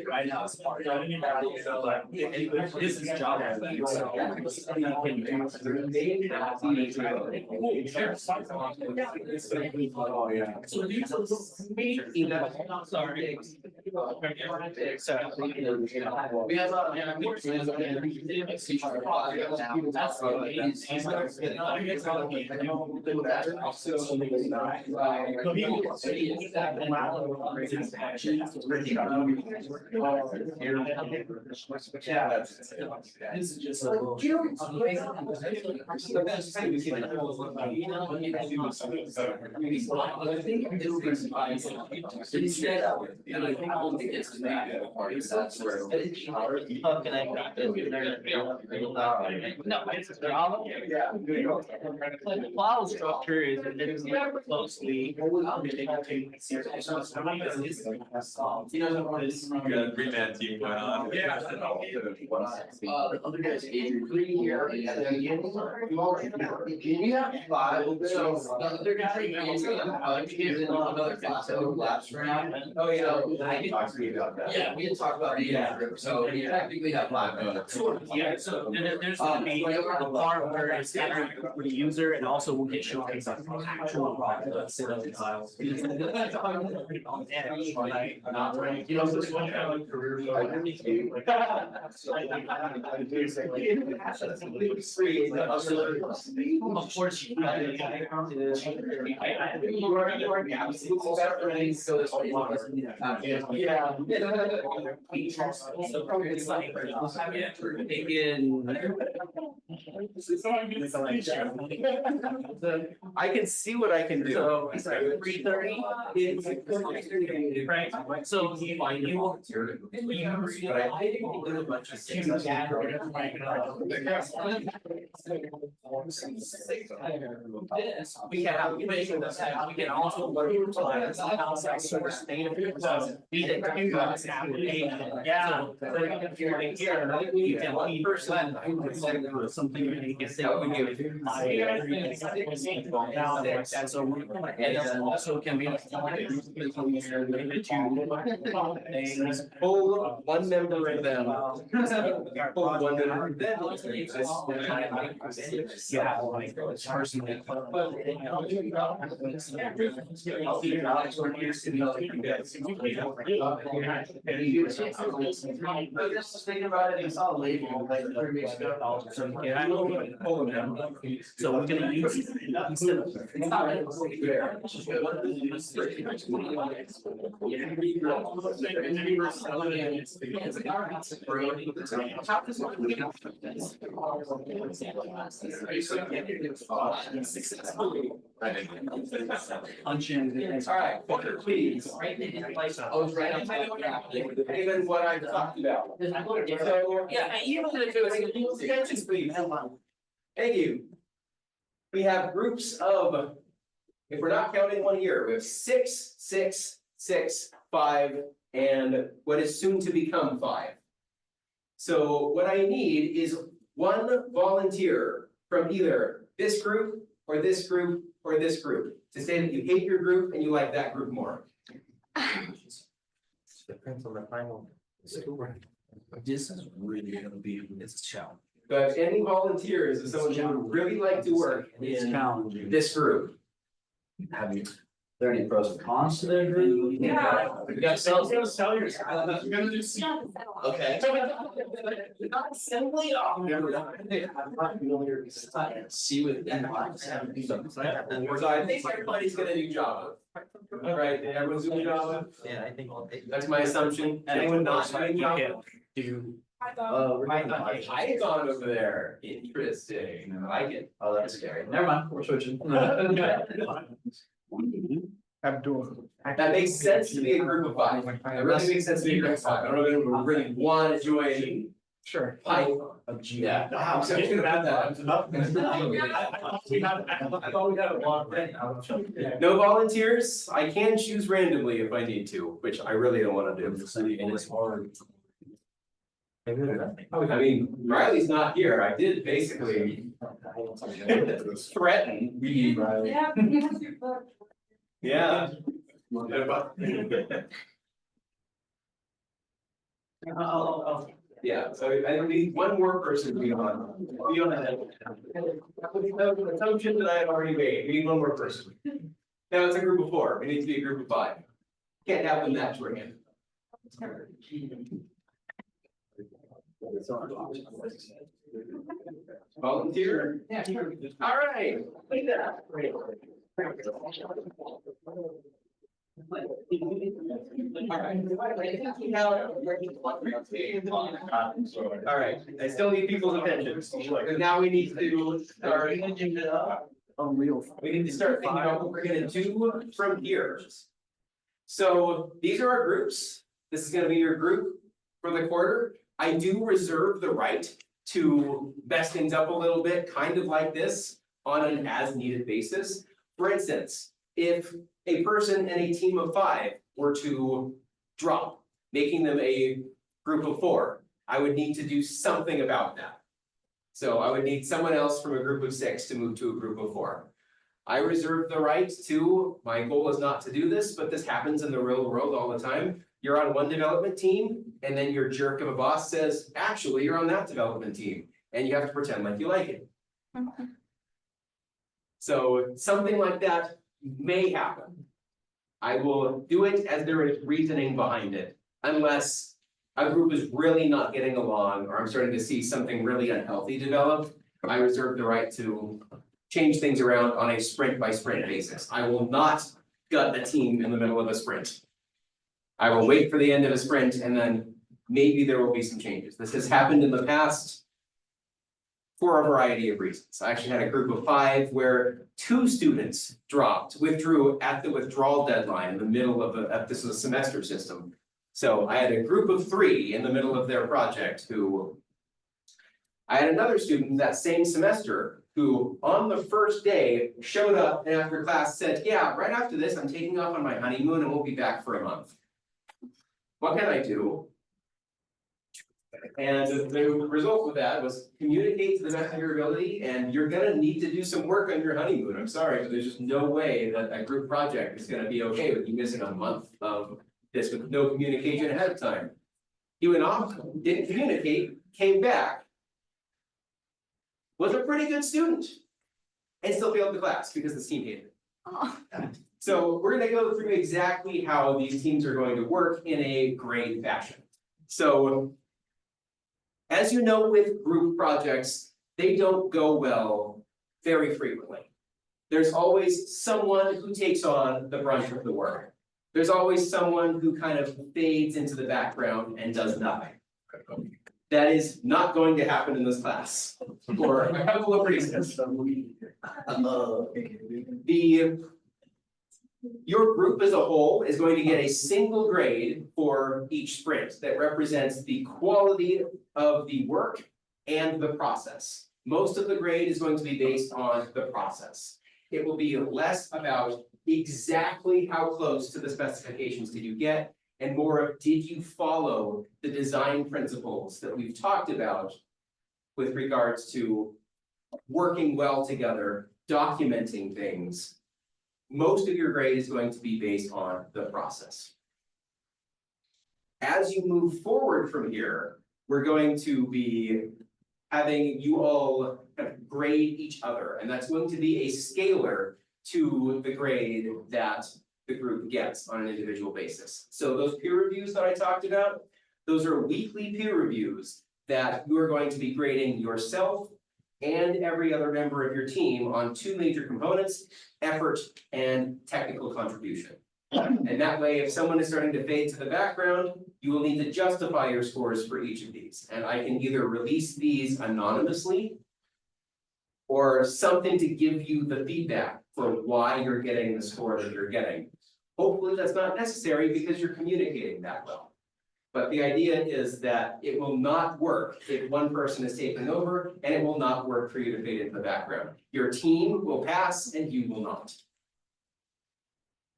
right now as part of it. But this is job. So these are sorry. So we have this is just the best thing we can instead of, and I think all the kids that part is that's where. How can I make it? No, it's Java. Yeah. The file structure is very closely He doesn't want this. You got a 3-man team going on. Yeah. The other guy's Adrian Green here, and then again, you all, you have 5, so the other guy, he's another class, so last round. Oh, yeah. So I can talk to you about that. Yeah, we can talk about it, so we technically have 5 minutes. Yeah, so there's gonna be a part where it's gathering for the user and also will get showcased on actual products. You know, this one kind of like career. Of course, you. It's like, I can see what I can do. So it's like 3:30. Right, so you will. We can have, we can also work with outside source data. Be the application. Yeah. So if you're here, you can leave something you can say. And so, and also can be. Related to things. Pull one member of them. Pull one member of them. Yeah, like personally. But just thinking about it, it's all labeled like 3 weeks ago. So we're gonna use. Instead of. It's not really. Punch in. All right, please. Oh, it's right on top. Even what I've talked about. So, Yeah, even if it's. attention, please. Thank you. We have groups of, if we're not counting one here, we have 6, 6, 6, 5, and what is soon to become 5. So what I need is one volunteer from either this group or this group or this group to say that you hate your group and you like that group more. Depends on the final score. This is really gonna be, it's a challenge. But any volunteers is someone who would really like to work It's in challenging. this group. Have you, there any pros and cons to their group? Yeah. You got sell yours. You're gonna do. Okay. Not simply. I'm not familiar with the see with them. So I think everybody's gonna do Java. Right, everyone's doing Java, Yeah, I think I'll take. that's my assumption. Anyone not doing Java? Do. We're doing Python over there, interesting, I like it. Oh, that's scary. Never mind, we're switching. That makes sense to be a group of 5. It really makes sense to be a group of 5. I don't know if anyone would really want to join Sure. Python. Yeah. Wow, so thinking about that. I thought we had a long day. No volunteers, I can choose randomly if I need to, which I really don't wanna do. And it's hard. I mean, Riley's not here, I did basically threaten. Yeah. Yeah. Yeah, so I need one more person to be on that. That was an assumption that I had already made, we need one more person. Now it's a group of 4, we need to be a group of 5. Can't have them that short. Volunteer? Yeah, sure. All right. All right, I still need people's attention, because now we need to start. Unreal. We need to start thinking about what we're gonna do from here. So these are our groups. This is gonna be your group for the quarter. I do reserve the right to mess things up a little bit, kind of like this, on an as needed basis. For instance, if a person and a team of 5 were to drop, making them a group of 4, I would need to do something about that. So I would need someone else from a group of 6 to move to a group of 4. I reserve the right to, my goal is not to do this, but this happens in the real world all the time. You're on one development team, and then your jerk of a boss says, actually, you're on that development team, and you have to pretend like you like it. So something like that may happen. I will do it as there is reasoning behind it, unless a group is really not getting along, or I'm starting to see something really unhealthy develop. I reserve the right to change things around on a sprint by sprint basis. I will not gut a team in the middle of a sprint. I will wait for the end of a sprint and then maybe there will be some changes. This has happened in the past for a variety of reasons. I actually had a group of 5 where 2 students withdrew at the withdrawal deadline in the middle of this is a semester system. So I had a group of 3 in the middle of their project who. I had another student that same semester who on the first day showed up and after class said, yeah, right after this, I'm taking off on my honeymoon and won't be back for a month. What can I do? And the result of that was communicate to the best of your ability, and you're gonna need to do some work on your honeymoon. I'm sorry, but there's just no way that a group project is gonna be okay with you missing a month of this with no communication ahead of time. He went off, didn't communicate, came back. Was a pretty good student. And still failed the class because the team hated it. So we're gonna go through exactly how these teams are going to work in a grade fashion. So. As you know with group projects, they don't go well very frequently. There's always someone who takes on the brunt of the work. There's always someone who kind of fades into the background and does nothing. That is not going to happen in this class for a couple of reasons. Your group as a whole is going to get a single grade for each sprint that represents the quality of the work and the process. Most of the grade is going to be based on the process. It will be less about exactly how close to the specifications did you get, and more of did you follow the design principles that we've talked about with regards to working well together, documenting things. Most of your grade is going to be based on the process. As you move forward from here, we're going to be having you all kind of grade each other, and that's going to be a scalar to the grade that the group gets on an individual basis. So those peer reviews that I talked about, those are weekly peer reviews that you are going to be grading yourself and every other member of your team on 2 major components, effort and technical contribution. And that way, if someone is starting to fade to the background, you will need to justify your scores for each of these. And I can either release these anonymously or something to give you the feedback for why you're getting the score that you're getting. Hopefully that's not necessary because you're communicating that well. But the idea is that it will not work if one person is taking over, and it will not work for you to fade into the background. Your team will pass and you will not.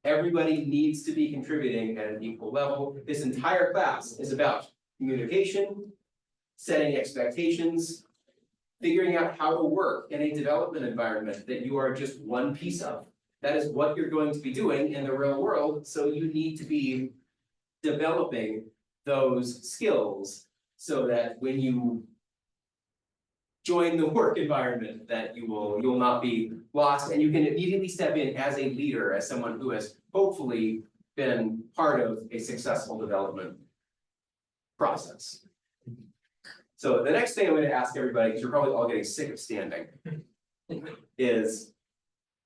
Everybody needs to be contributing at an equal level. This entire class is about communication, setting expectations, figuring out how to work in a development environment that you are just one piece of. That is what you're going to be doing in the real world, so you need to be developing those skills so that when you join the work environment that you'll not be lost, and you can immediately step in as a leader, as someone who has hopefully been part of a successful development process. So the next thing I'm going to ask everybody, because you're probably all getting sick of standing, is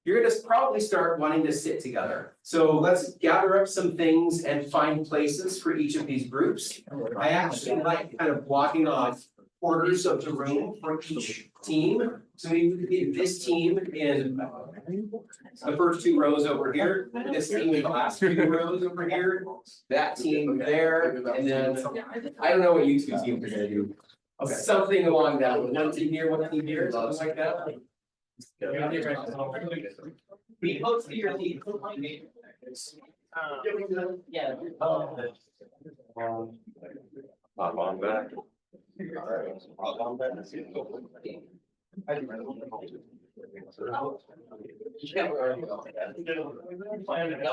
you're going to probably start wanting to sit together. So let's gather up some things and find places for each of these groups. I actually like kind of blocking off quarters of the room for each team. So we get this team in the first 2 rows over here, this team in the last 2 rows over here, that team there, and then I don't know what you 2 teams are gonna do. Something along that, one team here, something like that. Be close to your team. Yeah. Hop on back. That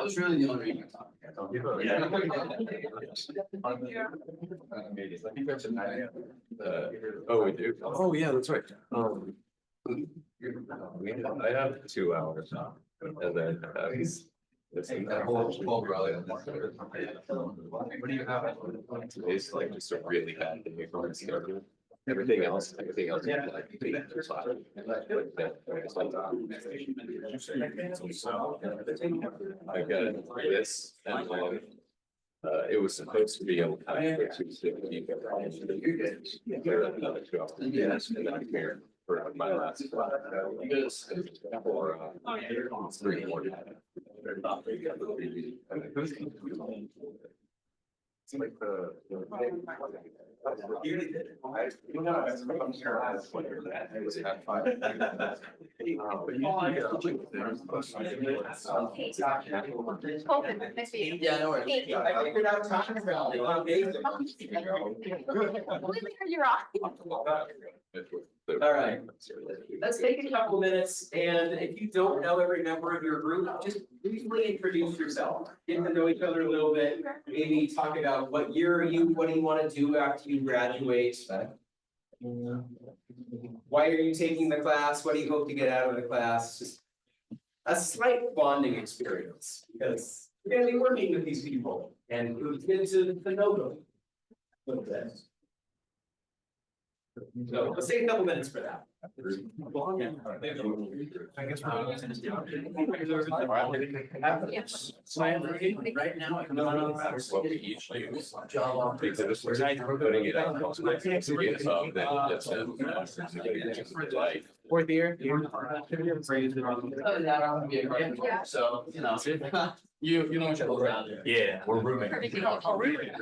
was really the only reason. Oh, we do. Oh, yeah, that's right. I have 2 hours and then it's Whole rally. What do you have? Today's like just a really bad day for my schedule. Everything else. Yeah. I got this and then. It was supposed to be on time for Tuesday. Another 2 hours. Yes, and then I'm here for my last. For 3 more. It's like the. Yeah, no worries. Hey. I figured out talking about it. You're off. All right. Let's take a couple minutes, and if you don't know every member of your group, just briefly introduce yourself. Get to know each other a little bit, maybe talk about what year are you, what do you want to do after you graduate? Why are you taking the class? What do you hope to get out of the class? Just a slight bonding experience, because you're gonna be working with these people, and it was good to know them a little bit. So let's take a couple minutes for that. I guess Right now, I what we usually use. Because we're putting it on. Like. Fourth year. So, you know. You know each other around there. Yeah, we're rooming. Oh, really? Yeah.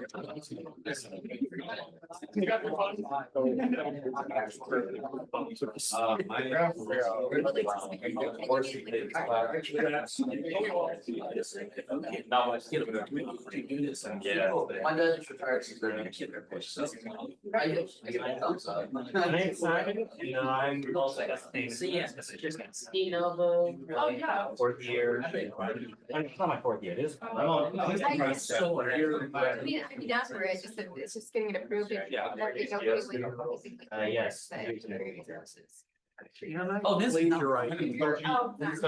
My dad's retired, so they're gonna keep their push, so. I get my thumbs up. No, I'm also. You know, oh, yeah. Fourth year. It's not my fourth year, it is. I'm on. I mean, I'd be down for it, it's just getting it approved. Yeah. Yes. Oh, this. You're right. Oh, As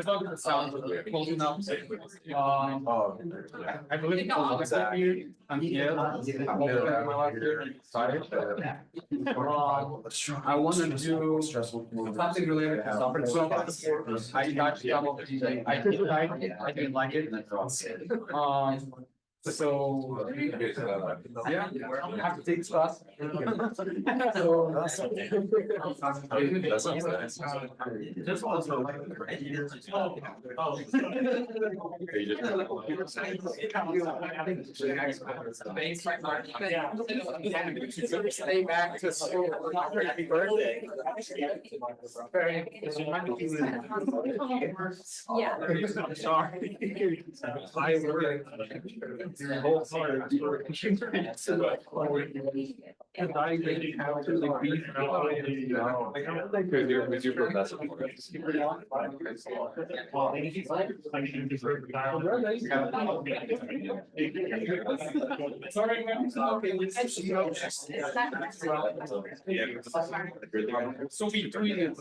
long as it sounds close enough. I believe. I'm here. I want to do something related to software. So I got I didn't like it. So yeah, I have to take class. Just also like. Stay back to school. Happy birthday. Yeah. Sorry. I work. Whole hard. And I really have to like be. Because you're professor. Sorry, man. So we doing it.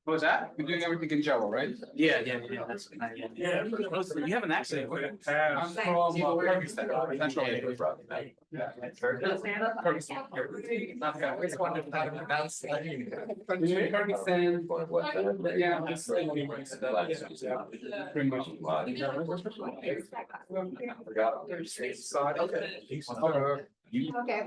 What was that? We're doing everything in Java, right? Yeah, that's. Yeah. You have an accent. I'm from Kyrgyzstan. Central Asia. Yeah. Pretty much. Okay.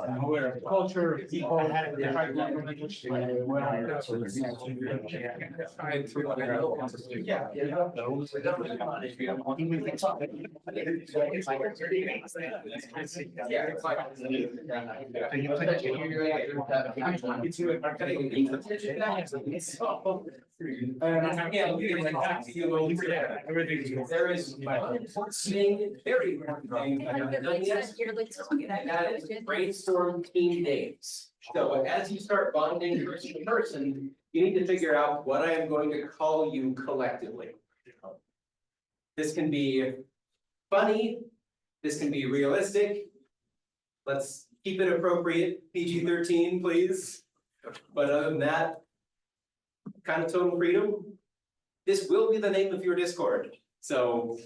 I'm aware of culture, people. There is one important thing, very important thing, I haven't done yet. That is brainstorm team names. So as you start bonding person to person, you need to figure out what I am going to call you collectively. This can be funny, this can be realistic. Let's keep it appropriate, PG-13, please. But other than that, kind of total freedom. This will be the name of your Discord, so.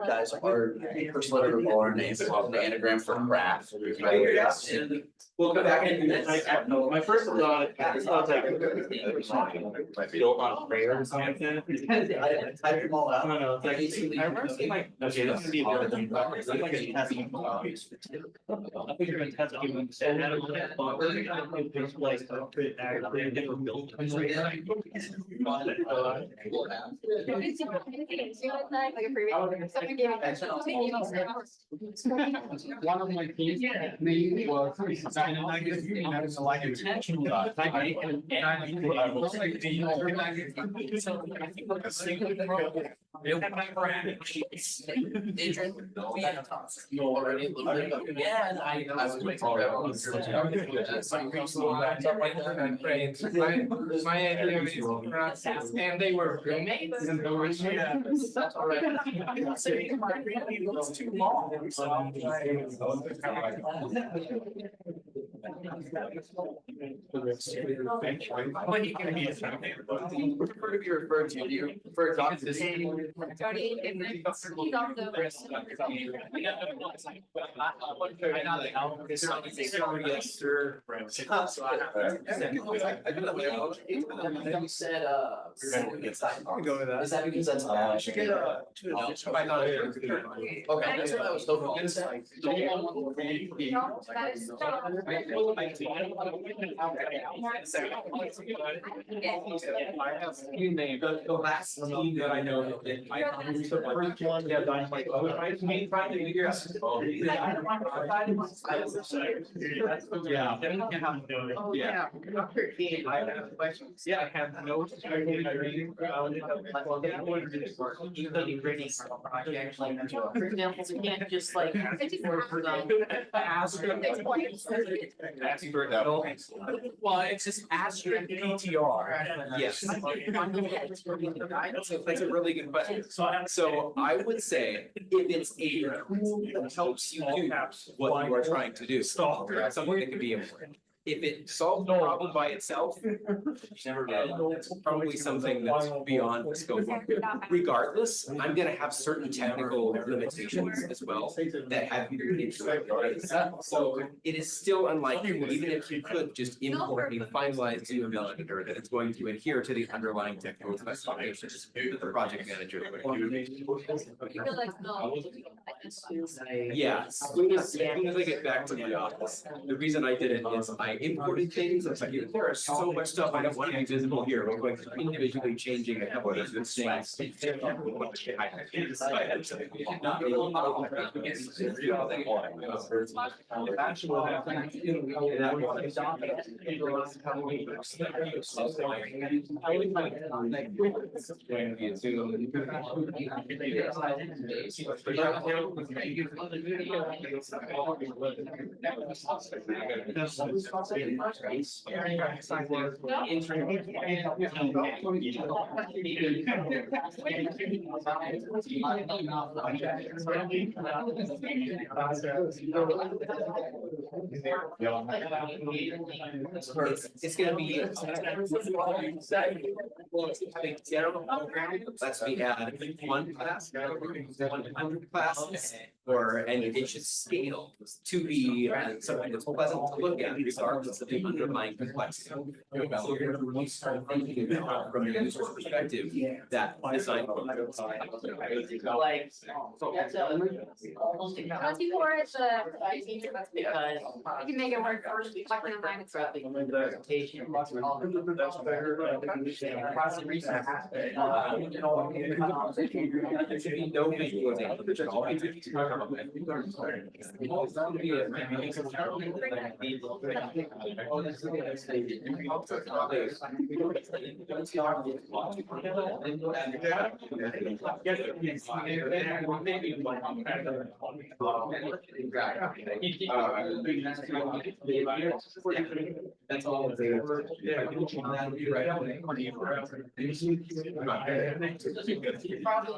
Guys, our first letter of our names is an anagram for craft. We'll come back and do this. My first thought, it's not like built on prayer or something. I typed them all out. No, it's like, I remember seeing like, okay, this is the other thing. I think you're gonna test people and have a thought, we're gonna do this place, different buildings. Like a previous. Someone gave me. One of my teams, name was. Like intentional. Adrian, we had you already looked up again, I was making. My idea is, and they were roommates and they were. That's all right. It's too long. When you can be a family. Prefer to be referred to, do you prefer to talk to this? Jody, he's also. Yes, sir. You said, Go with that. is that because that's? You should get a. Okay, that's what I was hoping. No, that is. I have a few names, the last team that I know that I the first one that I'm like, oh, I mean, trying to figure out. Yeah. Yeah. I have questions. Yeah, I have notes. For example, we can't just like. Well, it's just asterisk PTR. Yes. That's a really good question. So I would say if it's a tool that helps you do what you are trying to do, that's something that can be important. If it solves the problem by itself, it's probably something that's beyond the scope. Regardless, I'm gonna have certain technical limitations as well that have you into it. So it is still unlikely, even if you could just import a finalized UML editor, that it's going to adhere to the underlying technical specifications that the project manager would. Yeah, as soon as I get back to the office, the reason I did it is I imported things, it's like, there is so much stuff I don't want to be visible here, I'm going to individually changing a couple of these things. It's gonna be. General program, let's me add one class, 100 classes, and it should scale to be something that's pleasant to look at, regardless regardless of the underlying complexity. So you're gonna really start thinking about from the user's perspective, that design. Like, that's almost Before it's I think that's because. we can make it work first, talking online, it's Throughout the presentation. That's better. There should be no visualization. There should all be That's all. Probably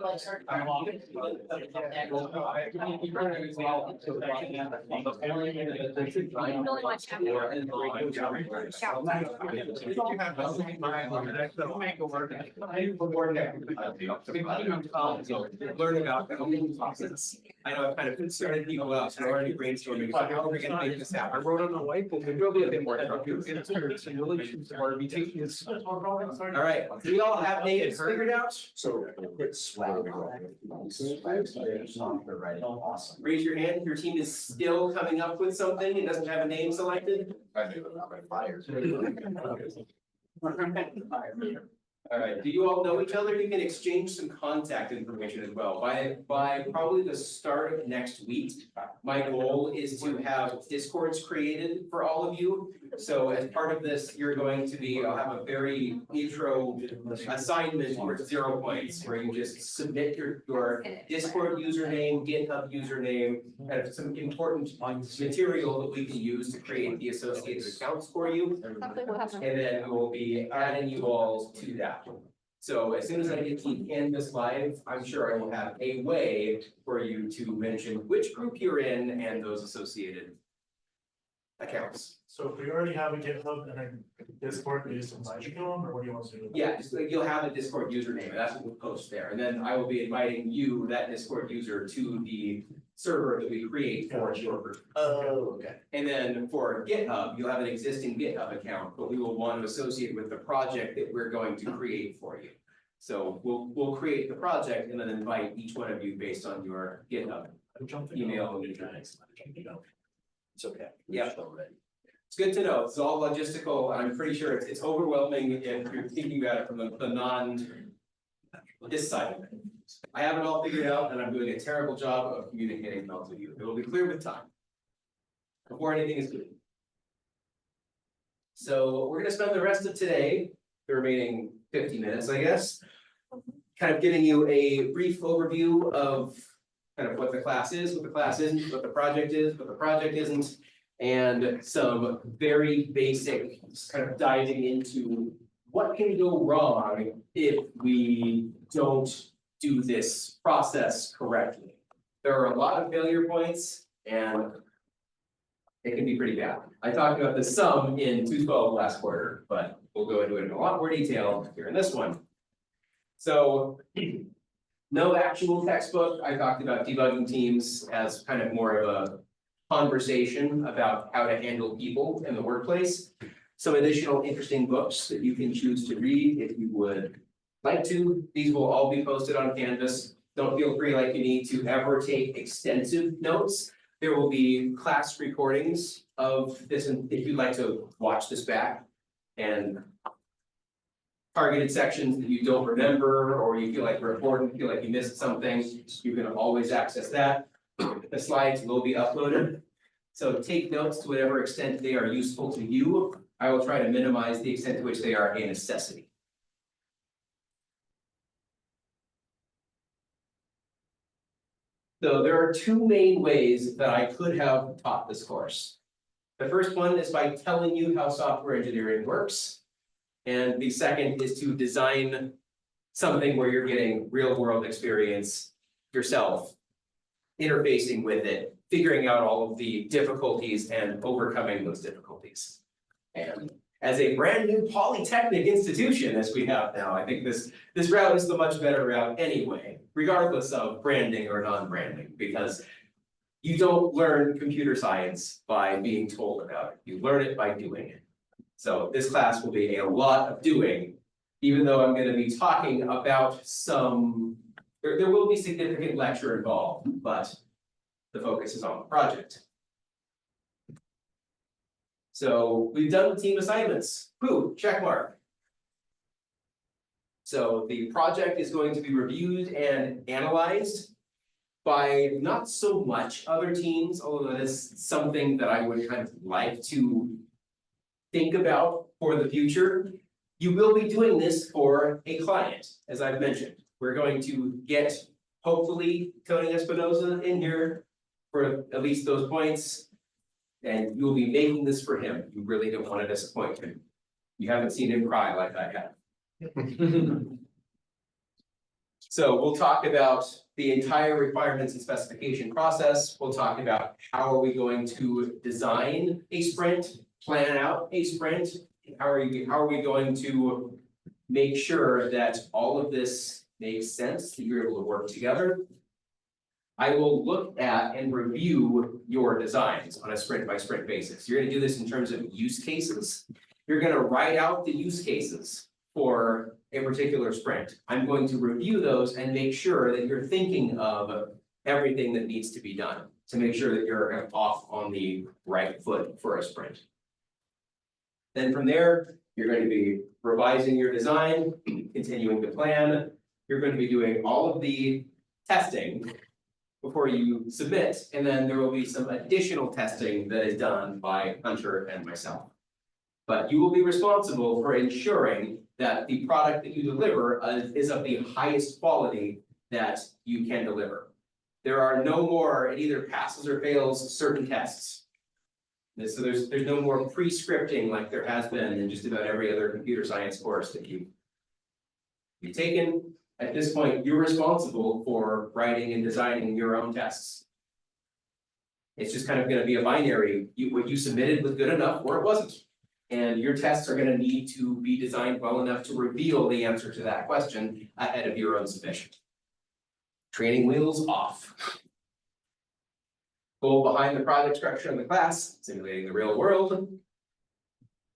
like certain. Learn about process. I know I've kind of started people out, so already brainstorming, so how are we gonna make this I happen? wrote on the whiteboard, maybe I'll be a bit more structured. All right, do we all have names figured out? So it's swag. Awesome. Raise your hand if your team is still coming up with something and doesn't have a name selected. I knew that by fire. All right, do you all know each other? You can exchange some contact information as well. By probably the start of next week, my goal is to have Discords created for all of you. So as part of this, you're going to be, I'll have a very intro assignment worth 0 points, where you just submit your Discord username, GitHub username, kind of some important material that we can use to create the associated accounts for you. something will happen. And then we'll be adding you all to that. So as soon as I get to Canvas Live, I'm sure I will have a way for you to mention which group you're in and those associated accounts. So if we already have a GitHub and a Discord, we just invite you to them, or what do you want to do? Yeah, just like you'll have a Discord username, and that's what we'll post there, and then I will be inviting you, that Discord user, to the server that we create for your group. Oh, okay. And then for GitHub, you'll have an existing GitHub account, but we will want to associate with the project that we're going to create for you. So we'll create the project and then invite each one of you based on your GitHub email and address. It's okay. Yeah. It's good to know. It's all logistical. I'm pretty sure it's overwhelming if you're thinking about it from this side of it. I have it all figured out and I'm doing a terrible job of communicating those with you. It will be clear with time. Before anything is good. So we're gonna spend the rest of today, the remaining 50 minutes, I guess, kind of giving you a brief overview of kind of what the class is, what the class isn't, what the project is, what the project isn't, and some very basic kind of diving into what can go wrong if we don't do this process correctly. There are a lot of failure points and it can be pretty bad. I talked about the sum in 212 last quarter, but we'll go into it in a lot more detail here in this one. So no actual textbook. I talked about debugging teams as kind of more of a conversation about how to handle people in the workplace. Some additional interesting books that you can choose to read if you would like to. These will all be posted on Canvas. Don't feel free like you need to ever take extensive notes. There will be class recordings of this, and if you'd like to watch this back and targeted sections that you don't remember or you feel like were important, feel like you missed something, you can always access that. The slides will be uploaded. So take notes to whatever extent they are useful to you. I will try to minimize the extent to which they are a necessity. So there are two main ways that I could have taught this course. The first one is by telling you how software engineering works. And the second is to design something where you're getting real world experience yourself, interfacing with it, figuring out all of the difficulties and overcoming those difficulties. And as a brand new polytechnic institution, as we have now, I think this route is the much better route anyway, regardless of branding or non-branding, because You don't learn computer science by being told about it, you learn it by doing it. So this class will be a lot of doing, even though I'm gonna be talking about some, there will be significant lecture involved, but the focus is on the project. So we've done team assignments, whew, check mark. So the project is going to be reviewed and analyzed by not so much other teams, although that is something that I would kind of like to think about for the future. You will be doing this for a client, as I've mentioned. We're going to get, hopefully, Tony Espinoza in here for at least those points. And you'll be making this for him. You really don't want to disappoint him. You haven't seen him cry like I have. So we'll talk about the entire requirements and specification process. We'll talk about how are we going to design a sprint, plan out a sprint. How are we going to make sure that all of this makes sense, that you're able to work together. I will look at and review your designs on a sprint by sprint basis. You're gonna do this in terms of use cases. You're gonna write out the use cases for a particular sprint. I'm going to review those and make sure that you're thinking of everything that needs to be done to make sure that you're off on the right foot for a sprint. Then from there, you're going to be revising your design, continuing to plan. You're going to be doing all of the testing before you submit, and then there will be some additional testing that is done by Hunter and myself. But you will be responsible for ensuring that the product that you deliver is of the highest quality that you can deliver. There are no more, it either passes or fails certain tests. So there's no more pre-scripting like there has been in just about every other computer science course that you've taken. At this point, you're responsible for writing and designing your own tests. It's just kind of gonna be a binary, what you submitted was good enough or it wasn't. And your tests are gonna need to be designed well enough to reveal the answer to that question ahead of your own submission. Training wheels off. Goal behind the project structure in the class, simulating the real world.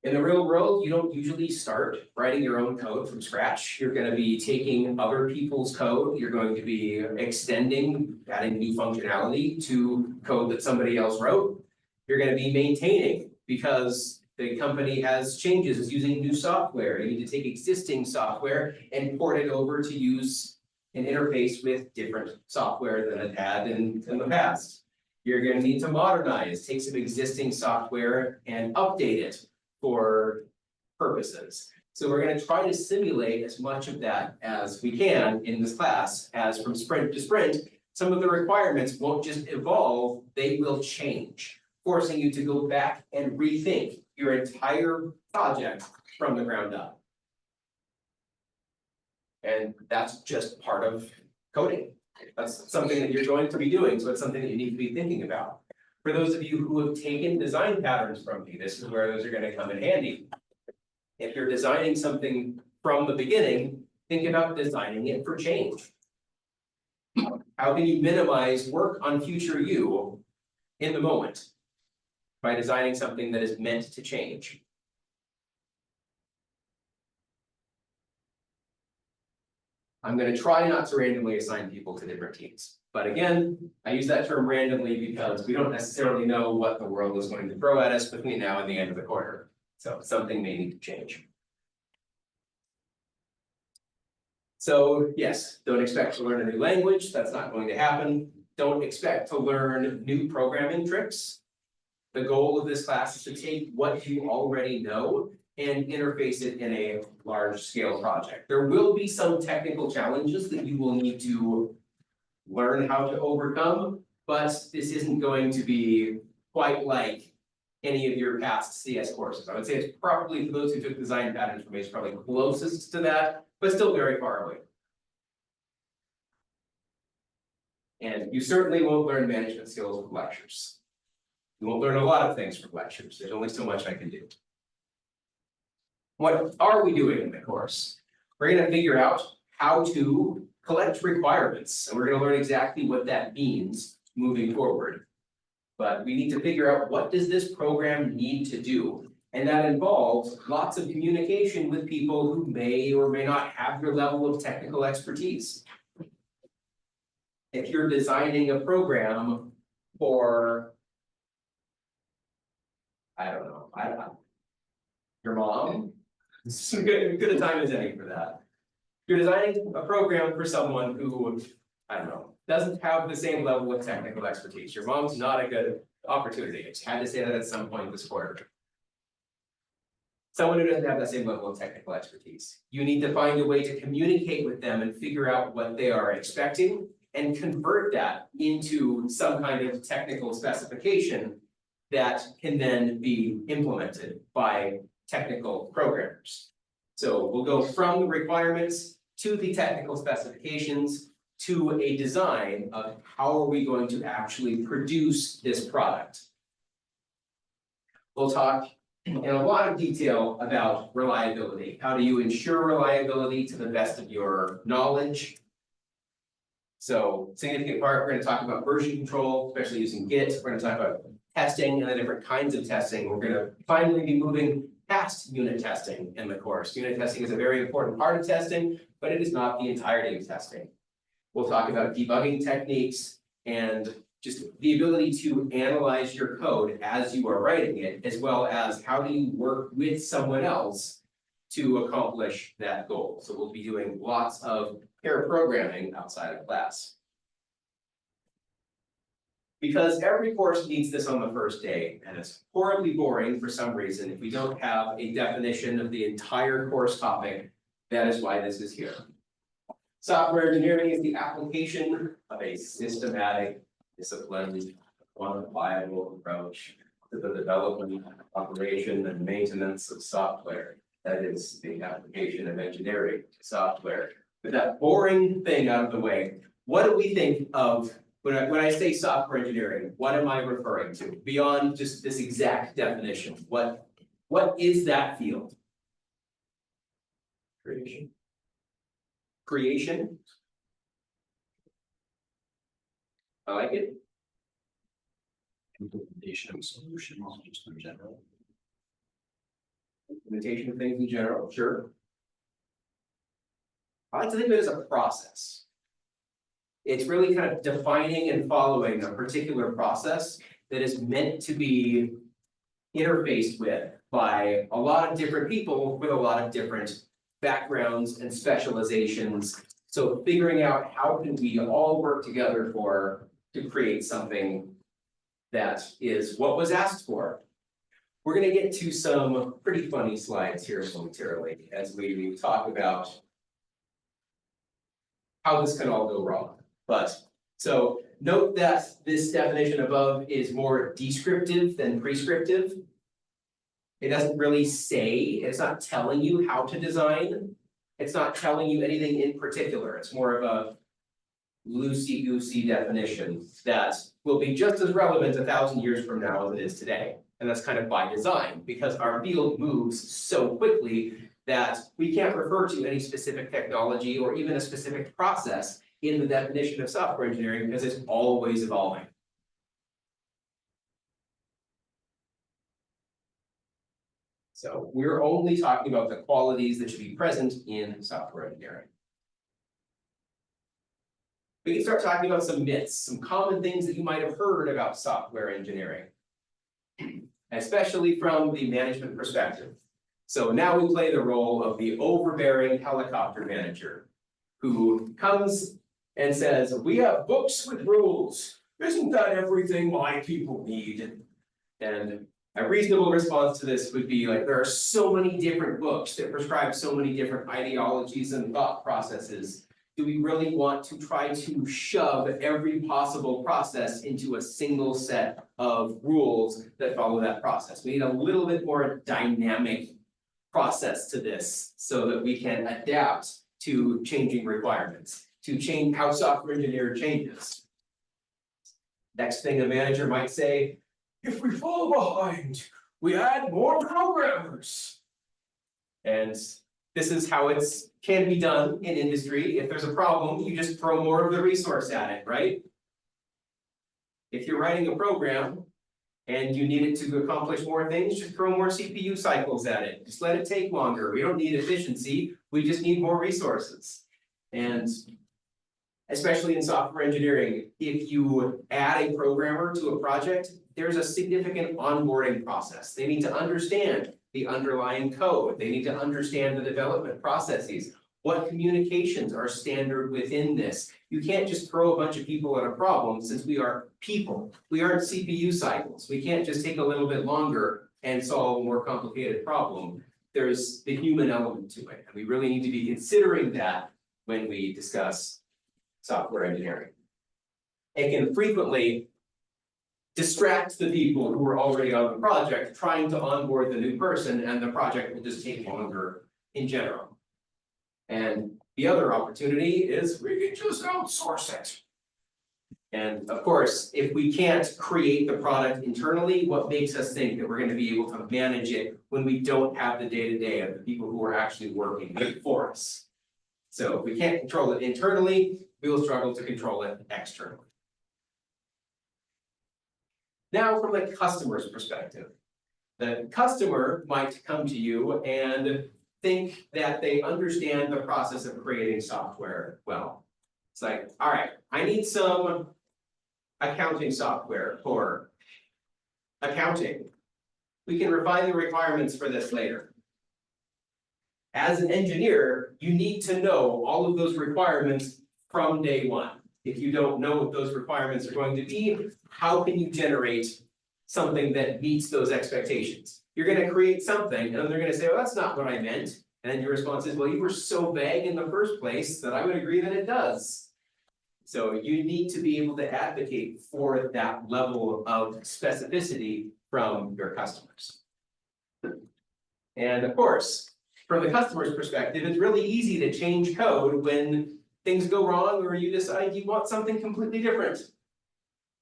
In the real world, you don't usually start writing your own code from scratch. You're gonna be taking other people's code. You're going to be extending, adding new functionality to code that somebody else wrote. You're gonna be maintaining because the company has changes, is using new software. You need to take existing software and port it over to use an interface with different software than it had in the past. You're gonna need to modernize, take some existing software and update it for purposes. So we're gonna try to simulate as much of that as we can in this class, as from sprint to sprint, some of the requirements won't just evolve, they will change, forcing you to go back and rethink your entire project from the ground up. And that's just part of coding. That's something that you're going to be doing, so it's something that you need to be thinking about. For those of you who have taken design patterns from me, this is where those are gonna come in handy. If you're designing something from the beginning, think about designing it for change. How can you minimize work on future you in the moment? By designing something that is meant to change. I'm gonna try not to randomly assign people to different teams. But again, I use that term randomly because we don't necessarily know what the world is going to throw at us between now and the end of the quarter. So something may need to change. So yes, don't expect to learn a new language, that's not going to happen. Don't expect to learn new programming tricks. The goal of this class is to take what you already know and interface it in a large scale project. There will be some technical challenges that you will need to learn how to overcome, but this isn't going to be quite like any of your past CS courses. I would say it's probably, for those who took design patterns from me, it's probably closest to that, but still very far away. And you certainly won't learn management skills with lectures. You won't learn a lot of things from lectures. There's only so much I can do. What are we doing in the course? We're gonna figure out how to collect requirements, and we're gonna learn exactly what that means moving forward. But we need to figure out what does this program need to do? And that involves lots of communication with people who may or may not have your level of technical expertise. If you're designing a program for, I don't know, your mom, it's as good a time as any for that. You're designing a program for someone who, I don't know, doesn't have the same level of technical expertise. Your mom's not a good opportunity. I just had to say that at some point this quarter. Someone who doesn't have that same level of technical expertise. You need to find a way to communicate with them and figure out what they are expecting and convert that into some kind of technical specification that can then be implemented by technical programmers. So we'll go from the requirements to the technical specifications to a design of how are we going to actually produce this product. We'll talk in a lot of detail about reliability. How do you ensure reliability to the best of your knowledge? So significant part, we're going to talk about version control, especially using Git. We're going to talk about testing and the different kinds of testing. We're going to finally be moving past unit testing in the course. Unit testing is a very important part of testing, but it is not the entirety of testing. We'll talk about debugging techniques and just the ability to analyze your code as you are writing it, as well as how do you work with someone else to accomplish that goal. So we'll be doing lots of pair programming outside of class. Because every course needs this on the first day, and it's horribly boring for some reason if we don't have a definition of the entire course topic. That is why this is here. Software engineering is the application of a systematic, disciplined, quantifiable approach to the development, operation, and maintenance of software. That is the application of engineering to software. With that boring thing out of the way, what do we think of when I say software engineering? What am I referring to beyond just this exact definition? What is that field? Creation. Creation. I like it. Implementation of solutions, just in general. Implementation of things in general, sure. I like to think of it as a process. It's really kind of defining and following a particular process that is meant to be interfaced with by a lot of different people with a lot of different backgrounds and specializations. So figuring out how can we all work together to create something that is what was asked for. We're going to get to some pretty funny slides here momentarily as we talk about how this can all go wrong. But so note that this definition above is more descriptive than prescriptive. It doesn't really say, it's not telling you how to design. It's not telling you anything in particular. It's more of a loosey-goosey definition that will be just as relevant 1,000 years from now as it is today. And that's kind of by design, because our field moves so quickly that we can't refer to any specific technology or even a specific process in the definition of software engineering because it's always evolving. So we're only talking about the qualities that should be present in software engineering. We can start talking about some myths, some common things that you might have heard about software engineering, especially from the management perspective. So now we play the role of the overbearing helicopter manager who comes and says, we have books with rules. Isn't that everything my people need? And a reasonable response to this would be like, there are so many different books that prescribe so many different ideologies and thought processes. Do we really want to try to shove every possible process into a single set of rules that follow that process? We need a little bit more dynamic process to this so that we can adapt to changing requirements, to change how software engineer changes. Next thing a manager might say, if we fall behind, we add more programmers. And this is how it can be done in industry. If there's a problem, you just throw more of the resource at it, right? If you're writing a program and you need it to accomplish more things, just throw more CPU cycles at it. Just let it take longer. We don't need efficiency, we just need more resources. And especially in software engineering, if you add a programmer to a project, there's a significant onboarding process. They need to understand the underlying code. They need to understand the development processes. What communications are standard within this? You can't just throw a bunch of people at a problem since we are people. We aren't CPU cycles. We can't just take a little bit longer and solve a more complicated problem. There's the human element to it, and we really need to be considering that when we discuss software engineering. It can frequently distract the people who are already on the project trying to onboard the new person, and the project will just take longer in general. And the other opportunity is we can just outsource it. And of course, if we can't create the product internally, what makes us think that we're going to be able to manage it when we don't have the day-to-day of the people who are actually working for us? So if we can't control it internally, we will struggle to control it externally. Now, from the customer's perspective, the customer might come to you and think that they understand the process of creating software well. It's like, all right, I need some accounting software for accounting. We can refine the requirements for this later. As an engineer, you need to know all of those requirements from day one. If you don't know what those requirements are going to be, how can you generate something that meets those expectations? You're gonna create something, and then they're gonna say, well, that's not what I meant. And then your response is, well, you were so vague in the first place that I would agree that it does. So you need to be able to advocate for that level of specificity from your customers. And of course, from the customer's perspective, it's really easy to change code when things go wrong or you decide you want something completely different.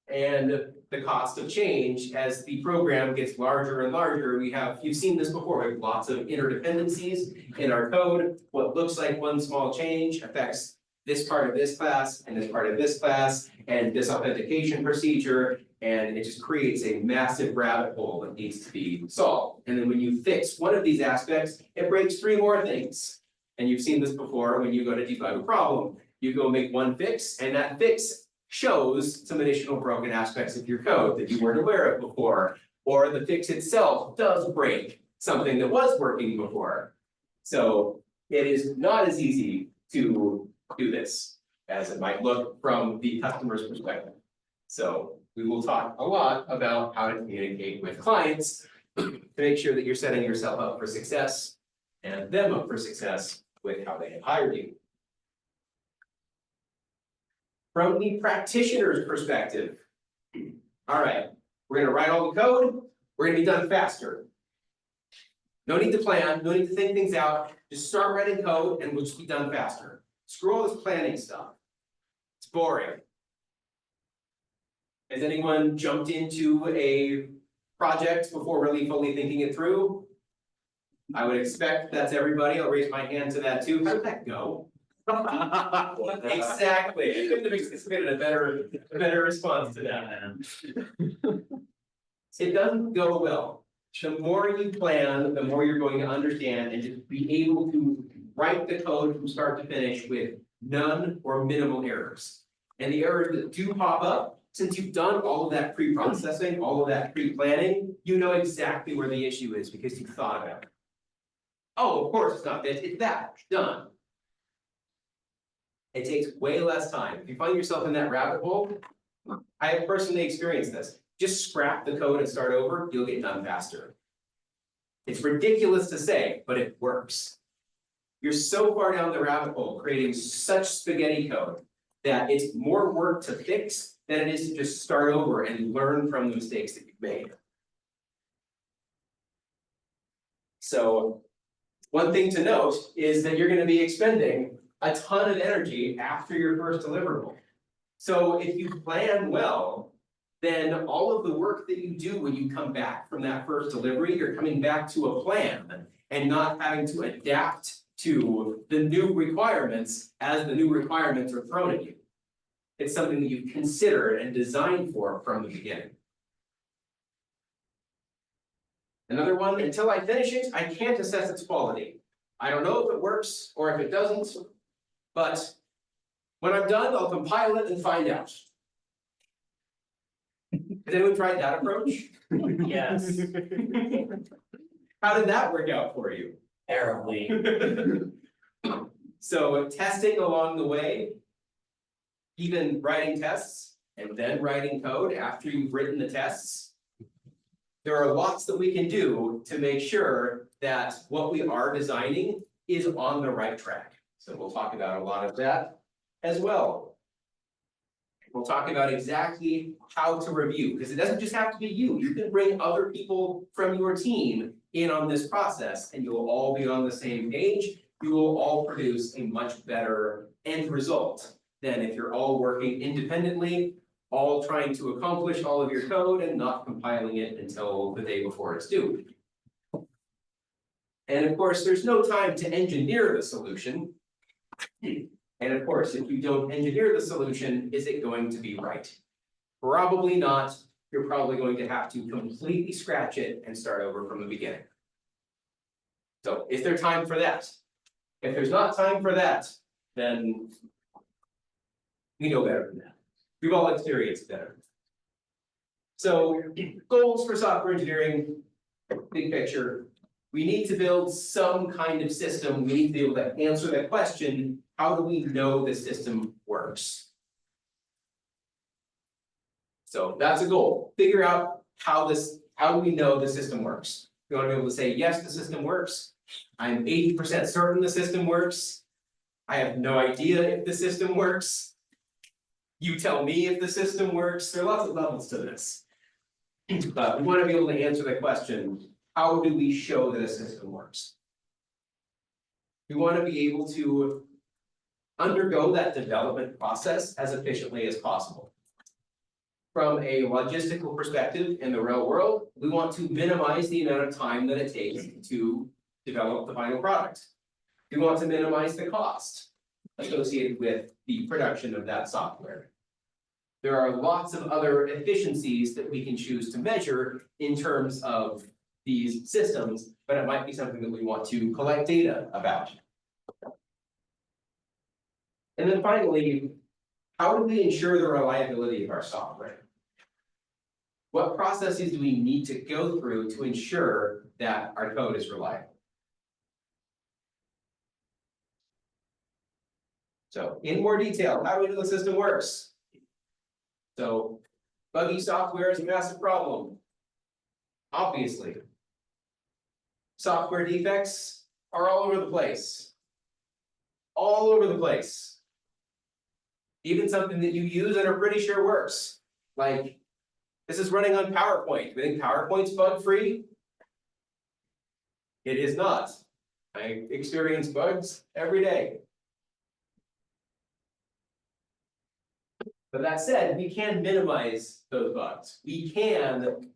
And the cost of change as the program gets larger and larger, you've seen this before, we have lots of interdependencies in our code. What looks like one small change affects this part of this class and this part of this class and this authentication procedure, and it just creates a massive rabbit hole that needs to be solved. And then when you fix one of these aspects, it breaks 3 more things. And you've seen this before when you go to debug a problem. You go make one fix, and that fix shows some additional broken aspects of your code that you weren't aware of before, or the fix itself does break something that was working before. So it is not as easy to do this as it might look from the customer's perspective. So we will talk a lot about how to communicate with clients to make sure that you're setting yourself up for success and them up for success with how they have hired you. From the practitioner's perspective, all right, we're gonna write all the code, we're gonna be done faster. No need to plan, no need to think things out, just start writing code and we'll just be done faster. Screw all this planning stuff. It's boring. Has anyone jumped into a project before really fully thinking it through? I would expect that's everybody, I'll raise my hand to that too. How did that go? Exactly, I couldn't have anticipated a better response to that. It doesn't go well. The more you plan, the more you're going to understand and just be able to write the code from start to finish with none or minimal errors. And the errors that do pop up, since you've done all of that pre-processing, all of that pre-planning, you know exactly where the issue is because you've thought about it. Oh, of course, it's not this, it's that, done. It takes way less time. If you find yourself in that rabbit hole, I have personally experienced this. Just scrap the code and start over, you'll get done faster. It's ridiculous to say, but it works. You're so far down the rabbit hole creating such spaghetti code that it's more work to fix than it is to just start over and learn from the mistakes that you've made. So one thing to note is that you're going to be expending a ton of energy after your first deliverable. So if you plan well, then all of the work that you do when you come back from that first delivery, you're coming back to a plan and not having to adapt to the new requirements as the new requirements are thrown at you. It's something that you've considered and designed for from the beginning. Another one, until I finish it, I can't assess its quality. I don't know if it works or if it doesn't, but when I'm done, I'll compile it and find out. Has anyone tried that approach? Yes, How did that work out for you? terribly. So testing along the way, even writing tests and then writing code after you've written the tests. There are lots that we can do to make sure that what we are designing is on the right track. So we'll talk about a lot of that as well. We'll talk about exactly how to review, because it doesn't just have to be you. You can bring other people from your team in on this process and you'll all be on the same page. You will all produce a much better end result than if you're all working independently, all trying to accomplish all of your code and not compiling it until the day before it's due. And of course, there's no time to engineer the solution. And of course, if you don't engineer the solution, is it going to be right? Probably not. You're probably going to have to completely scratch it and start over from the beginning. So is there time for that? If there's not time for that, then we know better than that. We've all experienced better. So goals for software engineering, big picture. We need to build some kind of system. We need to be able to answer that question. How do we know the system works? So that's a goal. Figure out how do we know the system works? We want to be able to say, yes, the system works. I'm 80% certain the system works. I have no idea if the system works. You tell me if the system works. There are lots of levels to this. But we want to be able to answer the question, how do we show that a system works? We want to be able to undergo that development process as efficiently as possible. From a logistical perspective in the real world, we want to minimize the amount of time that it takes to develop the final product. We want to minimize the cost associated with the production of that software. There are lots of other efficiencies that we can choose to measure in terms of these systems, but it might be something that we want to collect data about. And then finally, how do we ensure the reliability of our software? What processes do we need to go through to ensure that our code is reliable? So in more detail, how do we know the system works? So buggy software is a massive problem. Obviously. Software defects are all over the place. All over the place. Even something that you use and are pretty sure works. Like, this is running on PowerPoint. We think PowerPoint's bug-free? It is not. I experience bugs every day. But that said, we can minimize those bugs. We can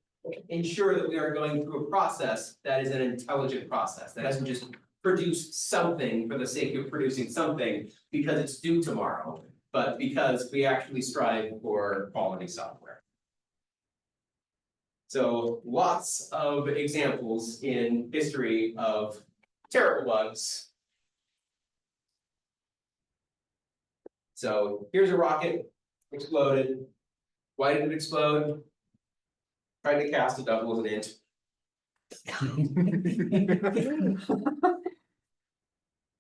ensure that we are going through a process that is an intelligent process, that doesn't just produce something for the sake of producing something because it's due tomorrow, but because we actually strive for quality software. So lots of examples in history of terrible bugs. So here's a rocket, exploded. Why did it explode? Tried to cast a double as an int.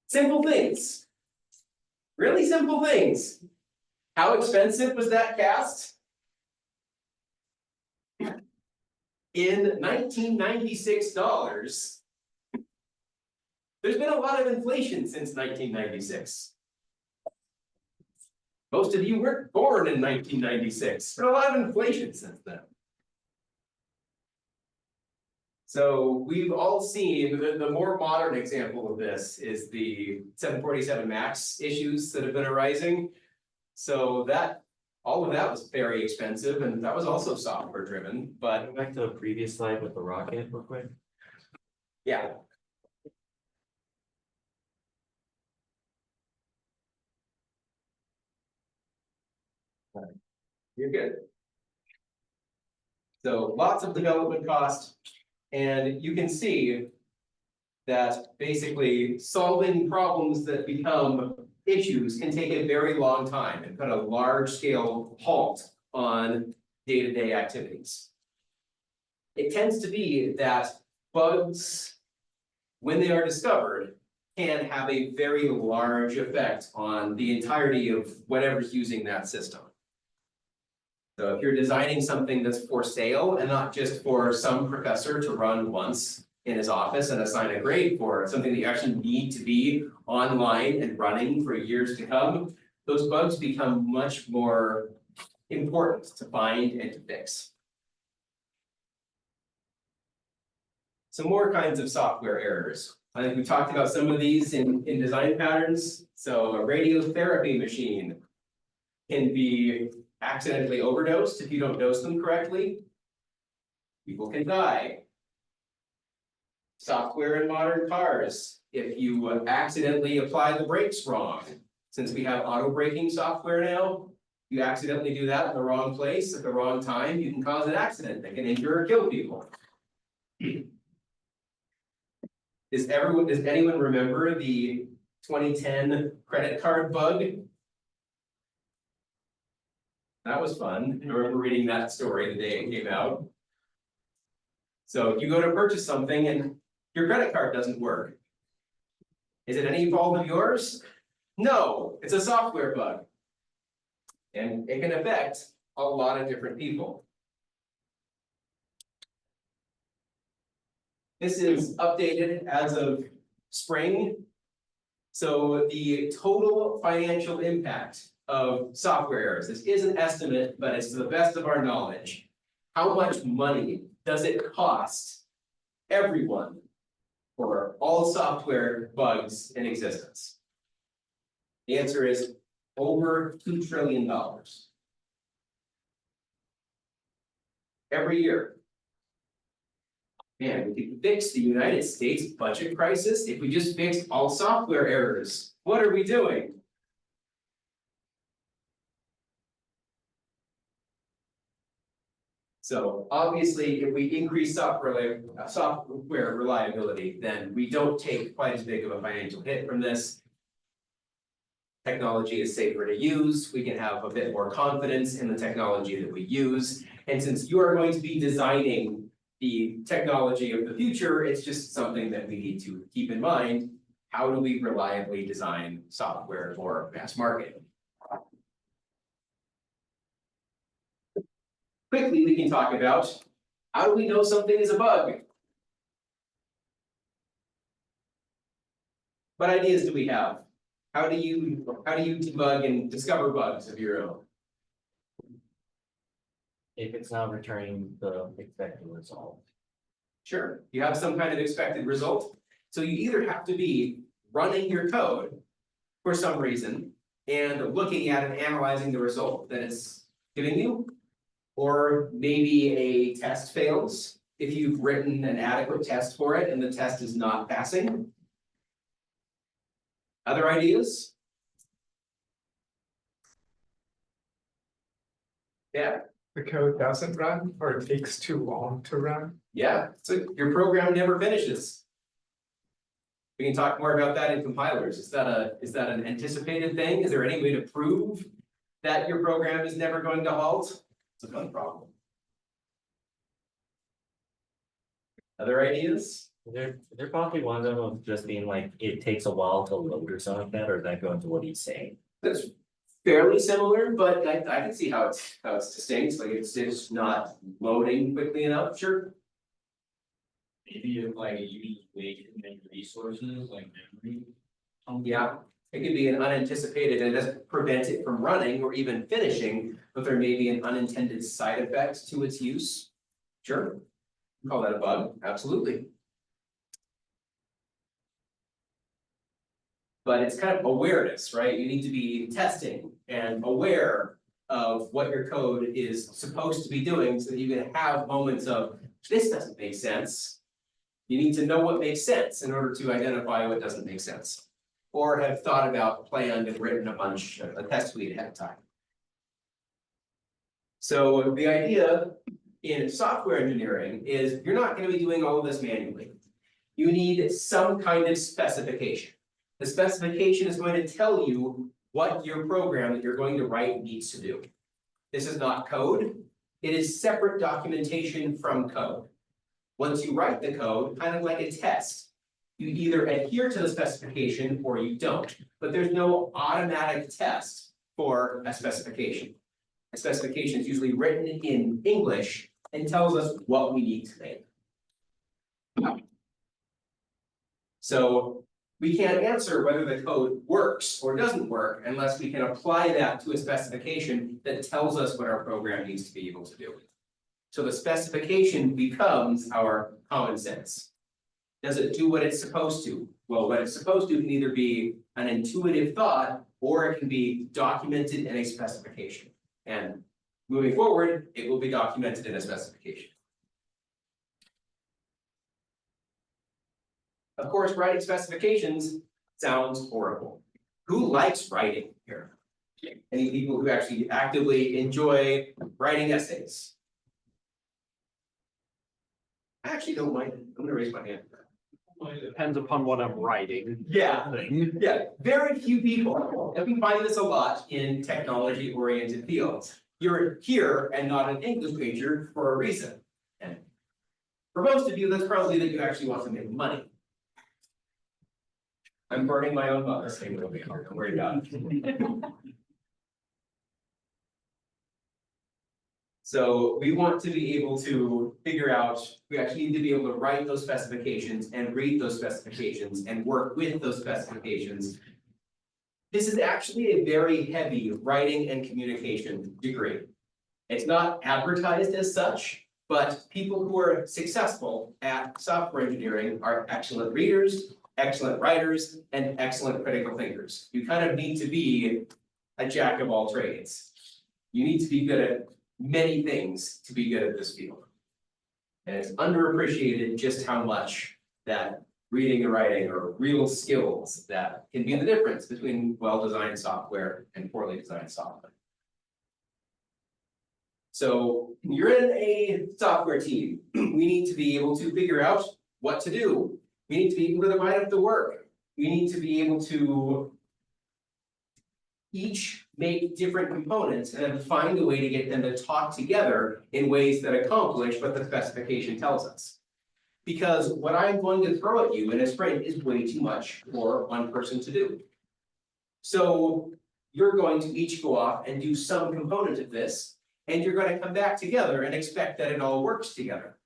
Simple things. Really simple things. How expensive was that cast? In $1996. There's been a lot of inflation since 1996. Most of you weren't born in 1996. There's been a lot of inflation since then. So we've all seen, the more modern example of this is the 747 MAX issues that have been arising. So that, all of that was very expensive and that was also software driven, but Go back to the previous slide with the rocket real quick. yeah. You're good. So lots of development cost, and you can see that basically solving problems that become issues can take a very long time and put a large scale halt on day-to-day activities. It tends to be that bugs, when they are discovered, can have a very large effect on the entirety of whatever's using that system. So if you're designing something that's for sale and not just for some professor to run once in his office and assign a grade for, something that you actually need to be online and running for years to come, those bugs become much more important to find and to fix. Some more kinds of software errors. I think we talked about some of these in design patterns. So a radiotherapy machine can be accidentally overdosed if you don't dose them correctly. People can die. Software in modern cars, if you accidentally apply the brakes wrong, since we have auto braking software now, you accidentally do that in the wrong place at the wrong time, you can cause an accident that can injure or kill people. Does anyone remember the 2010 credit card bug? That was fun. I remember reading that story the day it came out. So if you go to purchase something and your credit card doesn't work, is it any fault of yours? No, it's a software bug. And it can affect a lot of different people. This is updated as of spring. So the total financial impact of software errors, this is an estimate, but it's to the best of our knowledge. How much money does it cost everyone for all software bugs in existence? The answer is over $2 trillion. Every year. Man, we could fix the United States budget crisis if we just fixed all software errors. What are we doing? So obviously, if we increase software reliability, then we don't take quite as big of a financial hit from this. Technology is safer to use. We can have a bit more confidence in the technology that we use. And since you are going to be designing the technology of the future, it's just something that we need to keep in mind. How do we reliably design software for mass market? Quickly, we can talk about how do we know something is a bug? What ideas do we have? How do you debug and discover bugs of your own? If it's not returning the expected result. Sure, you have some kind of expected result. So you either have to be running your code for some reason and looking at and analyzing the result that it's giving you. Or maybe a test fails if you've written an adequate test for it and the test is not passing. Other ideas? Yeah. The code doesn't run or it takes too long to run. Yeah, so your program never finishes. We can talk more about that in compilers. Is that an anticipated thing? Is there any way to prove that your program is never going to halt? It's a fun problem. Other ideas? There probably one of them just being like, it takes a while to load or something like that, or does that go into what he's saying? That's fairly similar, but I can see how it's distinct, like it's just not loading quickly enough, sure. Maybe if like you use way too many resources, like memory. Yeah, it could be an unanticipated, and it doesn't prevent it from running or even finishing, but there may be an unintended side effect to its use. Sure, call that a bug, absolutely. But it's kind of awareness, right? You need to be testing and aware of what your code is supposed to be doing so that you can have moments of, this doesn't make sense. You need to know what makes sense in order to identify what doesn't make sense. Or have thought about, planned, and written a test suite ahead of time. So the idea in software engineering is you're not gonna be doing all of this manually. You need some kind of specification. The specification is going to tell you what your program that you're going to write needs to do. This is not code, it is separate documentation from code. Once you write the code, kind of like a test, you either adhere to the specification or you don't, but there's no automatic test for a specification. A specification is usually written in English and tells us what we need to make. So we can't answer whether the code works or doesn't work unless we can apply that to a specification that tells us what our program needs to be able to do. So the specification becomes our common sense. Does it do what it's supposed to? Well, what it's supposed to can either be an intuitive thought or it can be documented in a specification. And moving forward, it will be documented in a specification. Of course, writing specifications sounds horrible. Who likes writing here? Any people who actually actively enjoy writing essays? I actually don't mind it. I'm gonna raise my hand. Depends upon what I'm writing. Yeah, yeah, very few people, and we find this a lot in technology-oriented fields. You're here and not an English major for a reason. And for most of you, that's probably that you actually want to make money. I'm burning my own butt, saying it'll be hard, don't worry about it. So we want to be able to figure out, we actually need to be able to write those specifications and read those specifications and work with those specifications. This is actually a very heavy writing and communication degree. It's not advertised as such, but people who are successful at software engineering are excellent readers, excellent writers, and excellent critical thinkers. You kind of need to be a jack of all trades. You need to be good at many things to be good at this field. And it's underappreciated just how much that reading and writing are real skills that can be the difference between well-designed software and poorly designed software. So you're in a software team. We need to be able to figure out what to do. We need to be able to divide up the work. We need to be able to each make different components and then find a way to get them to talk together in ways that accomplish what the specification tells us. Because what I'm going to throw at you in a sprint is way too much for one person to do. So you're going to each go off and do some component of this, and you're going to come back together and expect that it all works together.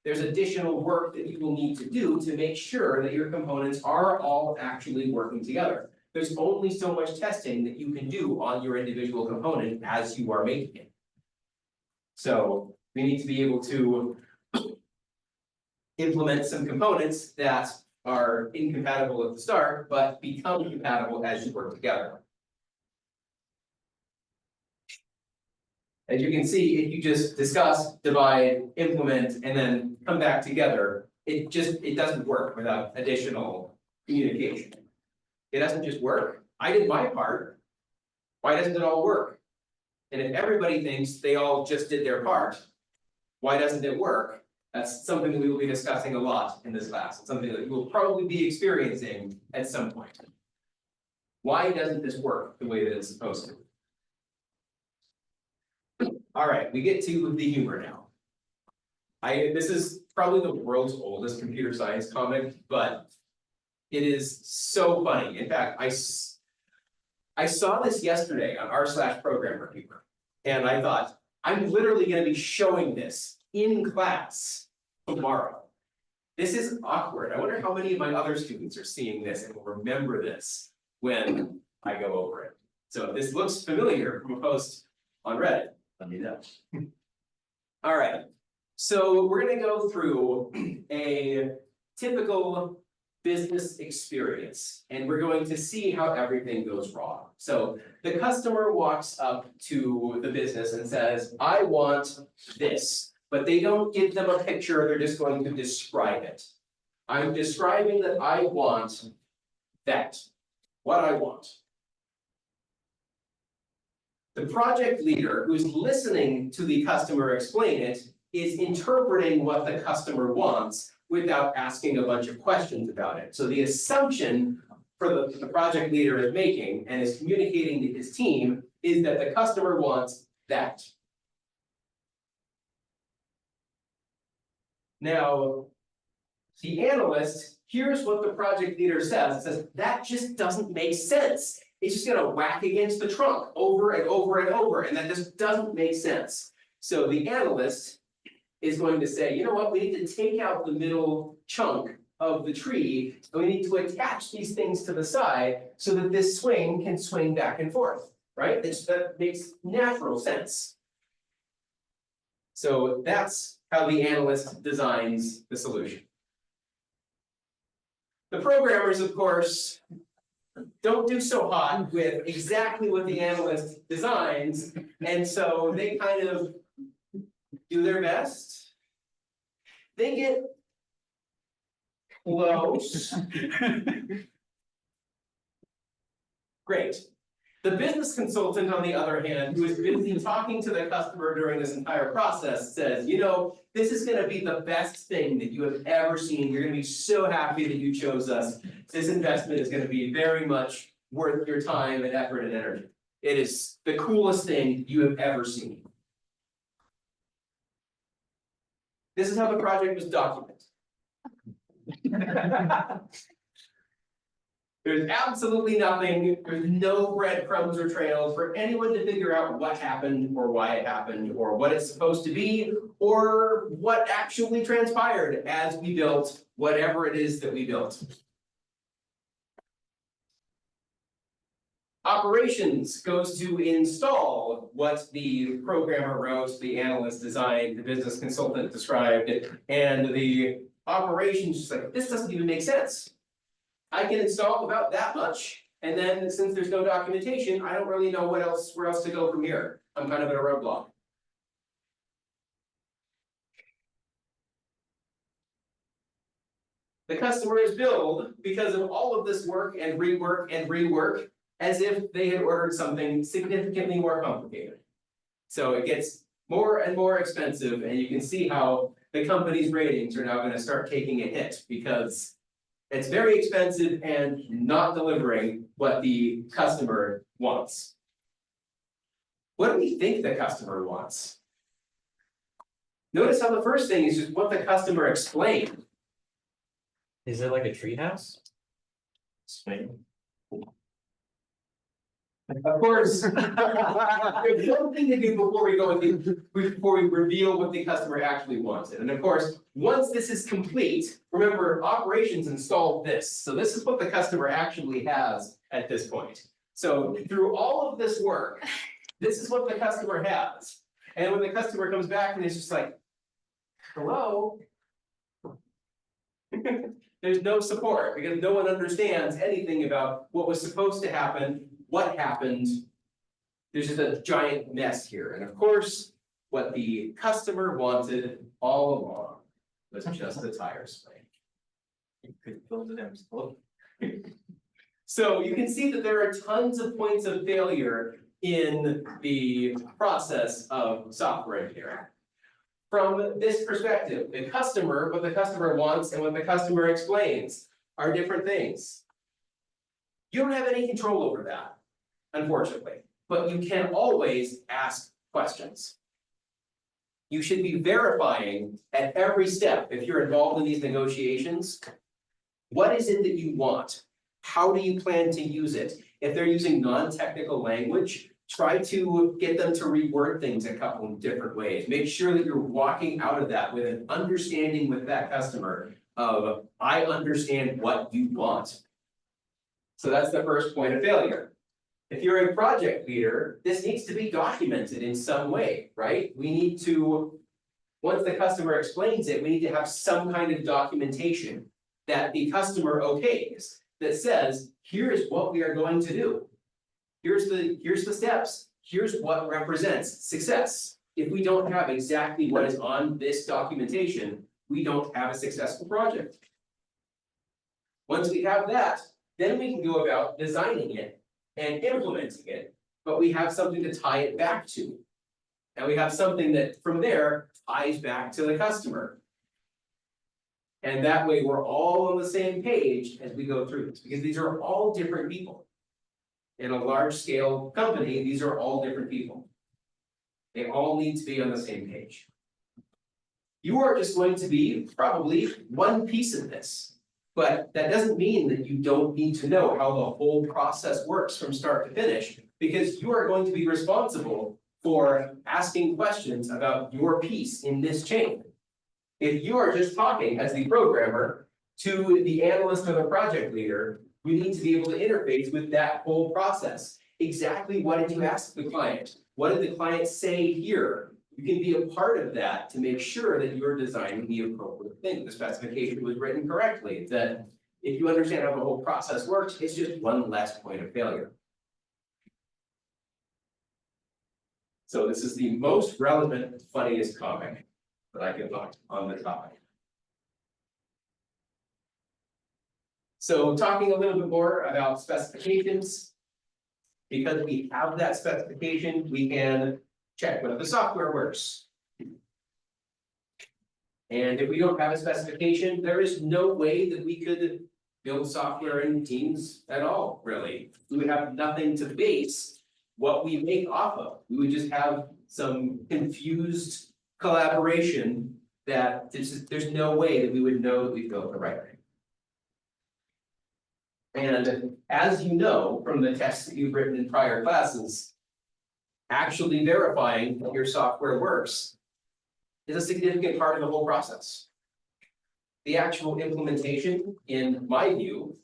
There's additional work that you will need to do to make sure that your components are all actually working together. There's only so much testing that you can do on your individual component as you are making it. So we need to be able to implement some components that are incompatible at the start, but become compatible as you work together. As you can see, if you just discuss, divide, implement, and then come back together, it doesn't work without additional communication. It doesn't just work. I did my part. Why doesn't it all work? And if everybody thinks they all just did their part, why doesn't it work? That's something that we will be discussing a lot in this class. It's something that you will probably be experiencing at some point. Why doesn't this work the way that it's supposed to? All right, we get to the humor now. This is probably the world's oldest computer science comic, but it is so funny. In fact, I saw this yesterday on r/Programmer Paper, and I thought, I'm literally going to be showing this in class tomorrow. This is awkward. I wonder how many of my other students are seeing this and will remember this when I go over it. So if this looks familiar from a post on Reddit, let me know. All right, so we're going to go through a typical business experience, and we're going to see how everything goes wrong. So the customer walks up to the business and says, I want this, but they don't give them a picture, they're just going to describe it. I'm describing that I want that, what I want. The project leader who's listening to the customer explain it is interpreting what the customer wants without asking a bunch of questions about it. So the assumption for the project leader is making and is communicating to his team is that the customer wants that. Now, the analyst hears what the project leader says, and says, that just doesn't make sense. It's just gonna whack against the trunk over and over and over, and that just doesn't make sense. So the analyst is going to say, you know what, we need to take out the middle chunk of the tree, and we need to attach these things to the side so that this swing can swing back and forth, right? That makes natural sense. So that's how the analyst designs the solution. The programmers, of course, don't do so hot with exactly what the analyst designs, and so they kind of do their best. They get close. Great. The business consultant, on the other hand, who is busy talking to the customer during this entire process, says, you know, this is gonna be the best thing that you have ever seen. You're gonna be so happy that you chose us. This investment is gonna be very much worth your time and effort and energy. It is the coolest thing you have ever seen. This is how the project was documented. There's absolutely nothing, there's no breadcrumbs or trails for anyone to figure out what happened or why it happened or what it's supposed to be or what actually transpired as we built whatever it is that we built. Operations goes to install what the programmer wrote, the analyst designed, the business consultant described, and the operations just like, this doesn't even make sense. I can install about that much, and then since there's no documentation, I don't really know where else to go from here. I'm kind of at a roadblock. The customer is billed because of all of this work and rework as if they had ordered something significantly more complicated. So it gets more and more expensive, and you can see how the company's ratings are now going to start taking a hit because it's very expensive and not delivering what the customer wants. What do we think the customer wants? Notice how the first thing is just what the customer explained. Is it like a treehouse? Of course. There's one thing to do before we reveal what the customer actually wanted. And of course, once this is complete, remember operations installed this. So this is what the customer actually has at this point. So through all of this work, this is what the customer has. And when the customer comes back and it's just like, hello. There's no support because no one understands anything about what was supposed to happen. What happened? There's just a giant mess here. And of course, what the customer wanted all along was just a tire swing. You could build it themselves. So you can see that there are tons of points of failure in the process of software engineering. From this perspective, the customer, what the customer wants and what the customer explains are different things. You don't have any control over that, unfortunately, but you can always ask questions. You should be verifying at every step, if you're involved in these negotiations, what is it that you want? How do you plan to use it? If they're using non-technical language, try to get them to reword things a couple of different ways. Make sure that you're walking out of that with an understanding with that customer of, I understand what you want. So that's the first point of failure. If you're a project leader, this needs to be documented in some way, right? We need to, once the customer explains it, we need to have some kind of documentation that the customer okays that says, here is what we are going to do. Here's the steps. Here's what represents success. If we don't have exactly what is on this documentation, we don't have a successful project. Once we have that, then we can go about designing it and implementing it. but we have something to tie it back to. And we have something that from there ties back to the customer. And that way, we're all on the same page as we go through this, because these are all different people. In a large scale company, these are all different people. They all need to be on the same page. You are just going to be probably one piece of this. But that doesn't mean that you don't need to know how the whole process works from start to finish, because you are going to be responsible for asking questions about your piece in this chain. If you are just talking as the programmer to the analyst or the project leader, you need to be able to interface with that whole process. Exactly what did you ask the client? What did the client say here? You can be a part of that to make sure that you're designing the appropriate thing. The specification was written correctly, that if you understand how the whole process works, it's just one less point of failure. So this is the most relevant, funniest comic that I can find on the topic. So talking a little bit more about specifications. Because we have that specification, we can check whether the software works. And if we don't have a specification, there is no way that we could build software in Teams at all, really. We would have nothing to base what we make off of. We would just have some confused collaboration that there's no way that we would know that we built the right thing. And as you know from the tests that you've written in prior classes, actually verifying that your software works is a significant part of the whole process. The actual implementation, in my view,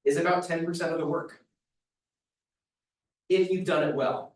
is about 10% of the work. If you've done it well.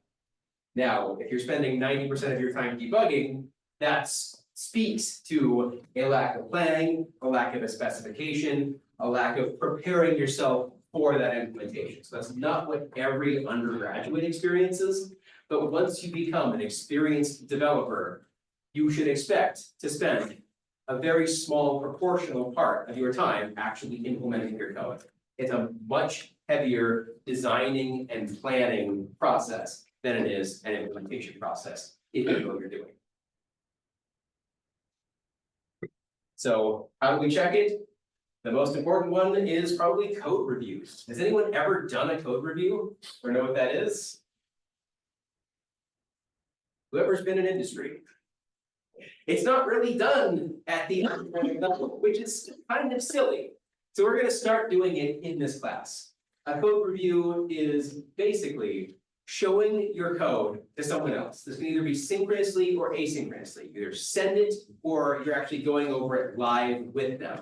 Now, if you're spending 90% of your time debugging, that speaks to a lack of planning, a lack of a specification, a lack of preparing yourself for that implementation. So that's not what every undergraduate experiences, but once you become an experienced developer, you should expect to spend a very small proportional part of your time actually implementing your code. It's a much heavier designing and planning process than it is an implementation process, if you know what you're doing. So how do we check it? The most important one is probably code reviews. Has anyone ever done a code review or know what that is? Whoever's been in industry. It's not really done at the undergraduate level, which is kind of silly. So we're going to start doing it in this class. A code review is basically showing your code to someone else. This can either be synchronously or asynchronously. You either send it or you're actually going over it live with them.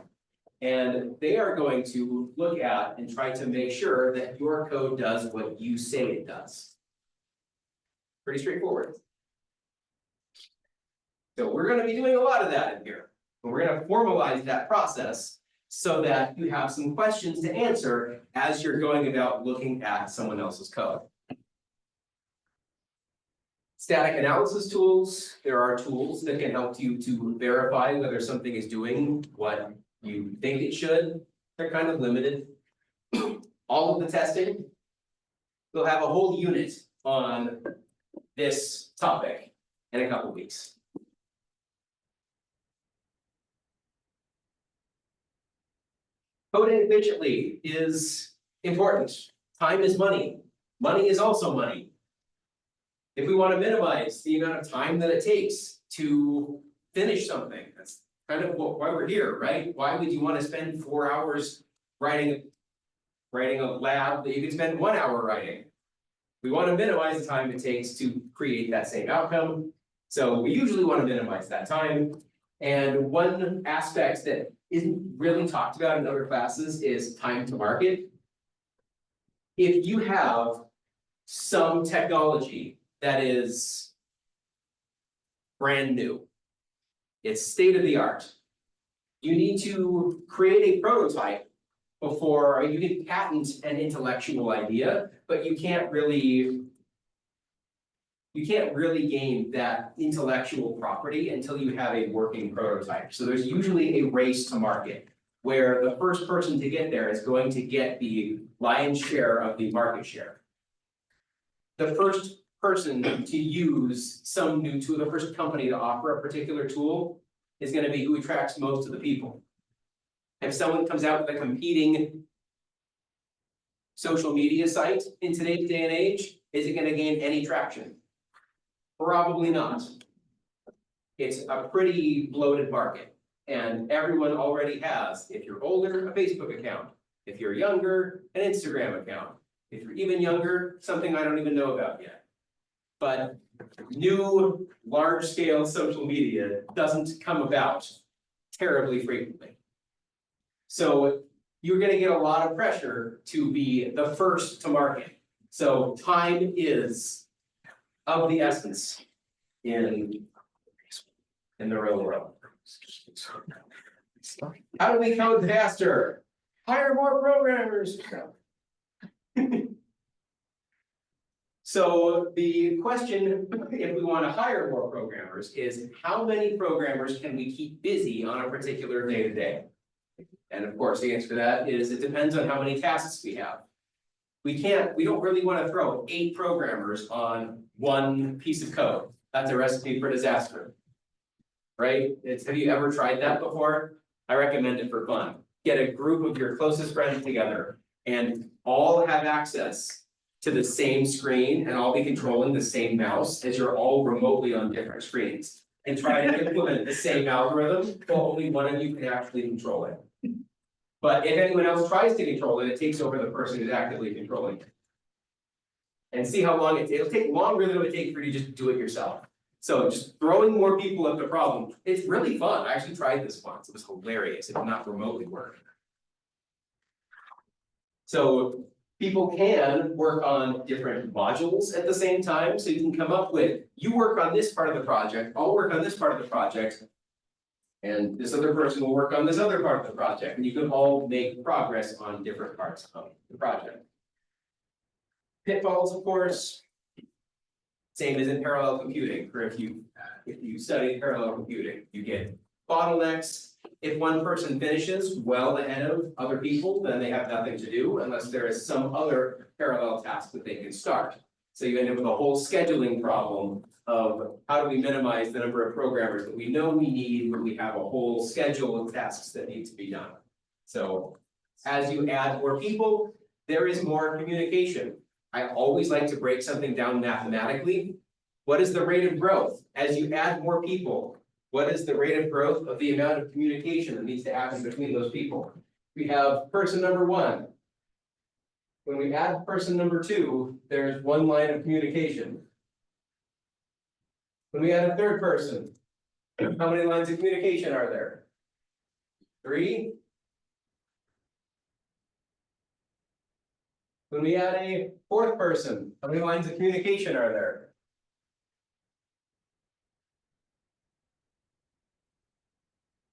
And they are going to look at and try to make sure that your code does what you say it does. Pretty straightforward. So we're going to be doing a lot of that in here. And we're going to formalize that process so that you have some questions to answer as you're going about looking at someone else's code. Static analysis tools. There are tools that can help you to verify whether something is doing what you think it should. They're kind of limited. All of the testing. We'll have a whole unit on this topic in a couple weeks. Coding efficiently is important. Time is money. Money is also money. If we want to minimize the amount of time that it takes to finish something, that's kind of why we're here, right? Why would you want to spend 4 hours writing a lab that you can spend 1 hour writing? We want to minimize the time it takes to create that same outcome. So we usually want to minimize that time. And one aspect that isn't really talked about in other classes is time to market. If you have some technology that is brand new, it's state of the art, you need to create a prototype before you can patent an intellectual idea, but you can't really gain that intellectual property until you have a working prototype. So there's usually a race to market where the first person to get there is going to get the lion's share of the market share. the first person to use some new tool, the first company to offer a particular tool is gonna be who attracts most of the people. If someone comes out with a competing social media site in today's day and age, is it gonna gain any traction? Probably not. It's a pretty bloated market, and everyone already has, if you're older, a Facebook account. If you're younger, an Instagram account. If you're even younger, something I don't even know about yet. But new, large-scale social media doesn't come about terribly frequently. So you're gonna get a lot of pressure to be the first to market. So time is of the essence in the real world. How do we code faster? Hire more programmers. So the question, if we want to hire more programmers, is how many programmers can we keep busy on a particular day-to-day? And of course, the answer to that is it depends on how many tasks we have. We don't really want to throw 8 programmers on one piece of code. That's a recipe for disaster. Right? Have you ever tried that before? I recommend it for fun. Get a group of your closest friends together and all have access to the same screen and all be controlling the same mouse as you're all remotely on different screens. And try to implement the same algorithm, but only one of you can actually control it. But if anyone else tries to control it, it takes over the person who's actively controlling it. And see how long it'll take longer than it would take for you to just do it yourself. So just throwing more people at the problem, it's really fun. I actually tried this once. It was hilarious. It did not remotely work. So people can work on different modules at the same time. So you can come up with, you work on this part of the project, I'll work on this part of the project. And this other person will work on this other part of the project, and you can all make progress on different parts of the project. Pitfalls, of course. Same as in parallel computing, or if you study parallel computing, you get bottlenecks. If one person finishes well ahead of other people, then they have nothing to do unless there is some other parallel task that they can start. So you end up with a whole scheduling problem of how do we minimize the number of programmers that we know we need when we have a whole schedule of tasks that need to be done. So as you add more people, there is more communication. I always like to break something down mathematically. What is the rate of growth? As you add more people, what is the rate of growth of the amount of communication that needs to happen between those people? We have person number 1. When we add person number 2, there's 1 line of communication. When we add a third person, how many lines of communication are there? 3. When we add a 4th person, how many lines of communication are there?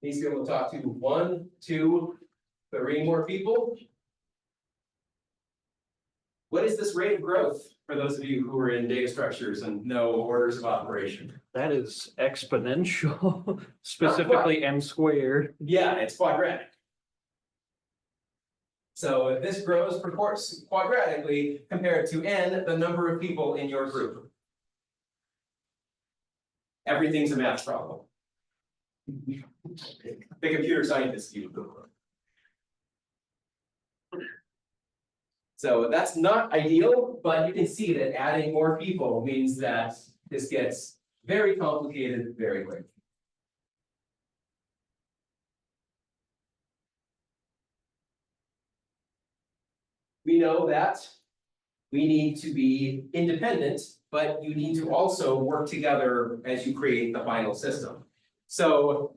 Needs to be able to talk to 1, 2, 3 more people. What is this rate of growth for those of you who are in data structures and know orders of operation? That is exponential, specifically m squared. Yeah, it's quadratic. So this grows quadratically compared to n, the number of people in your group. Everything's a math problem. The computer scientists use them. So that's not ideal, but you can see that adding more people means that this gets very complicated very quickly. We know that we need to be independent, but you need to also work together as you create the final system. So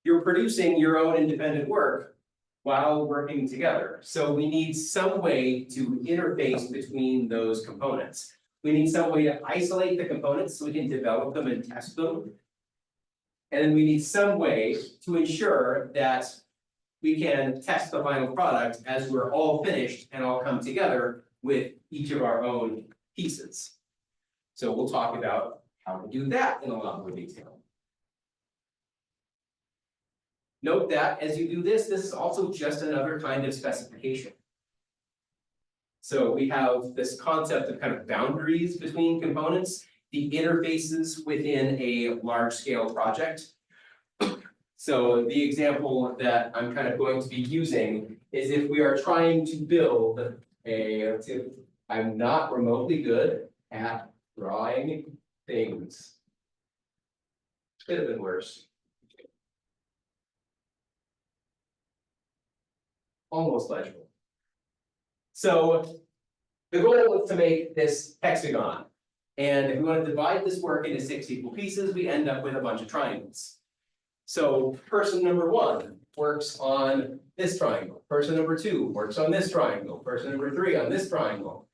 you're producing your own independent work while working together. So we need some way to interface between those components. We need some way to isolate the components so we can develop them and test them. And then we need some way to ensure that we can test the final product as we're all finished and all come together with each of our own pieces. So we'll talk about how to do that in a lot more detail. Note that as you do this, this is also just another kind of specification. So we have this concept of kind of boundaries between components, the interfaces within a large scale project. So the example that I'm kind of going to be using is if we are trying to build let's see, I'm not remotely good at drawing things. Could have been worse. Almost legible. So the goal is to make this hexagon. And if we want to divide this work into 6 equal pieces, we end up with a bunch of triangles. So person number 1 works on this triangle, person number 2 works on this triangle, person number 3 on this triangle.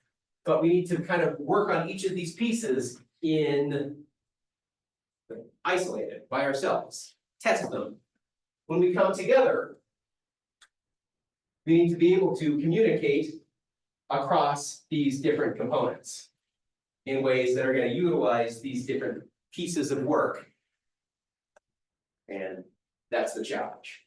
But we need to kind of work on each of these pieces in isolated by ourselves, test them. When we come together, we need to be able to communicate across these different components in ways that are going to utilize these different pieces of work. And that's the challenge.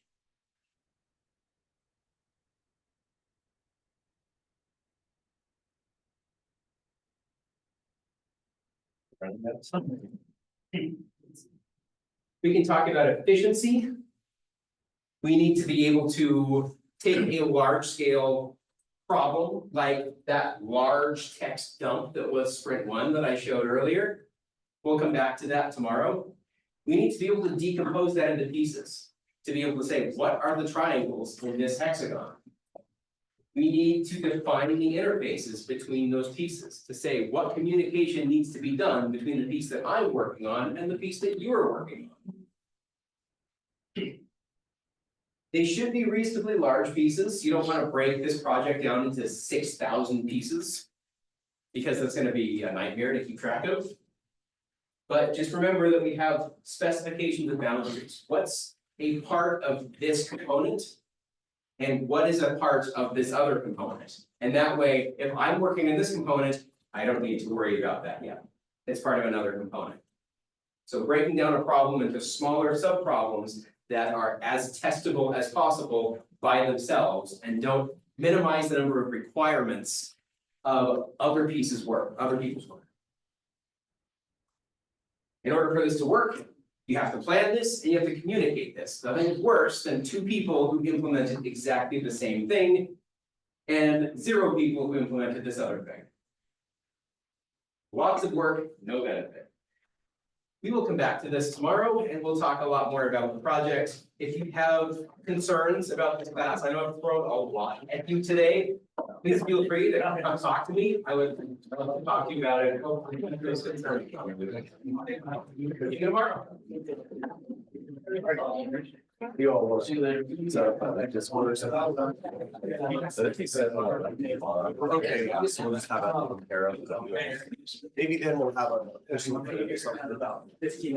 We can talk about efficiency. We need to be able to take a large scale problem like that large text dump that was sprint 1 that I showed earlier. We'll come back to that tomorrow. We need to be able to decompose that into pieces, to be able to say, what are the triangles in this hexagon? We need to define the interfaces between those pieces to say what communication needs to be done between the piece that I'm working on and the piece that you're working on. They should be reasonably large pieces. You don't want to break this project down into 6,000 pieces because that's going to be a nightmare to keep track of. But just remember that we have specifications of boundaries. What's a part of this component? And what is a part of this other component? And that way, if I'm working in this component, I don't need to worry about that yet. It's part of another component. So breaking down a problem into smaller subproblems that are as testable as possible by themselves and don't minimize the number of requirements of other people's work. In order for this to work, you have to plan this and you have to communicate this. Nothing is worse than 2 people who implemented exactly the same thing and 0 people who implemented this other thing. Lots of work, no benefit. We will come back to this tomorrow and we'll talk a lot more about the project. If you have concerns about this class, I know I've thrown a lot at you today. Please feel free to come talk to me. I would love to talk to you about it. Hopefully, those concerns. See you tomorrow. You all will see you later. So I just wanted to. So he said, okay, so let's have a compare of them. Maybe then we'll have a. Something about 15.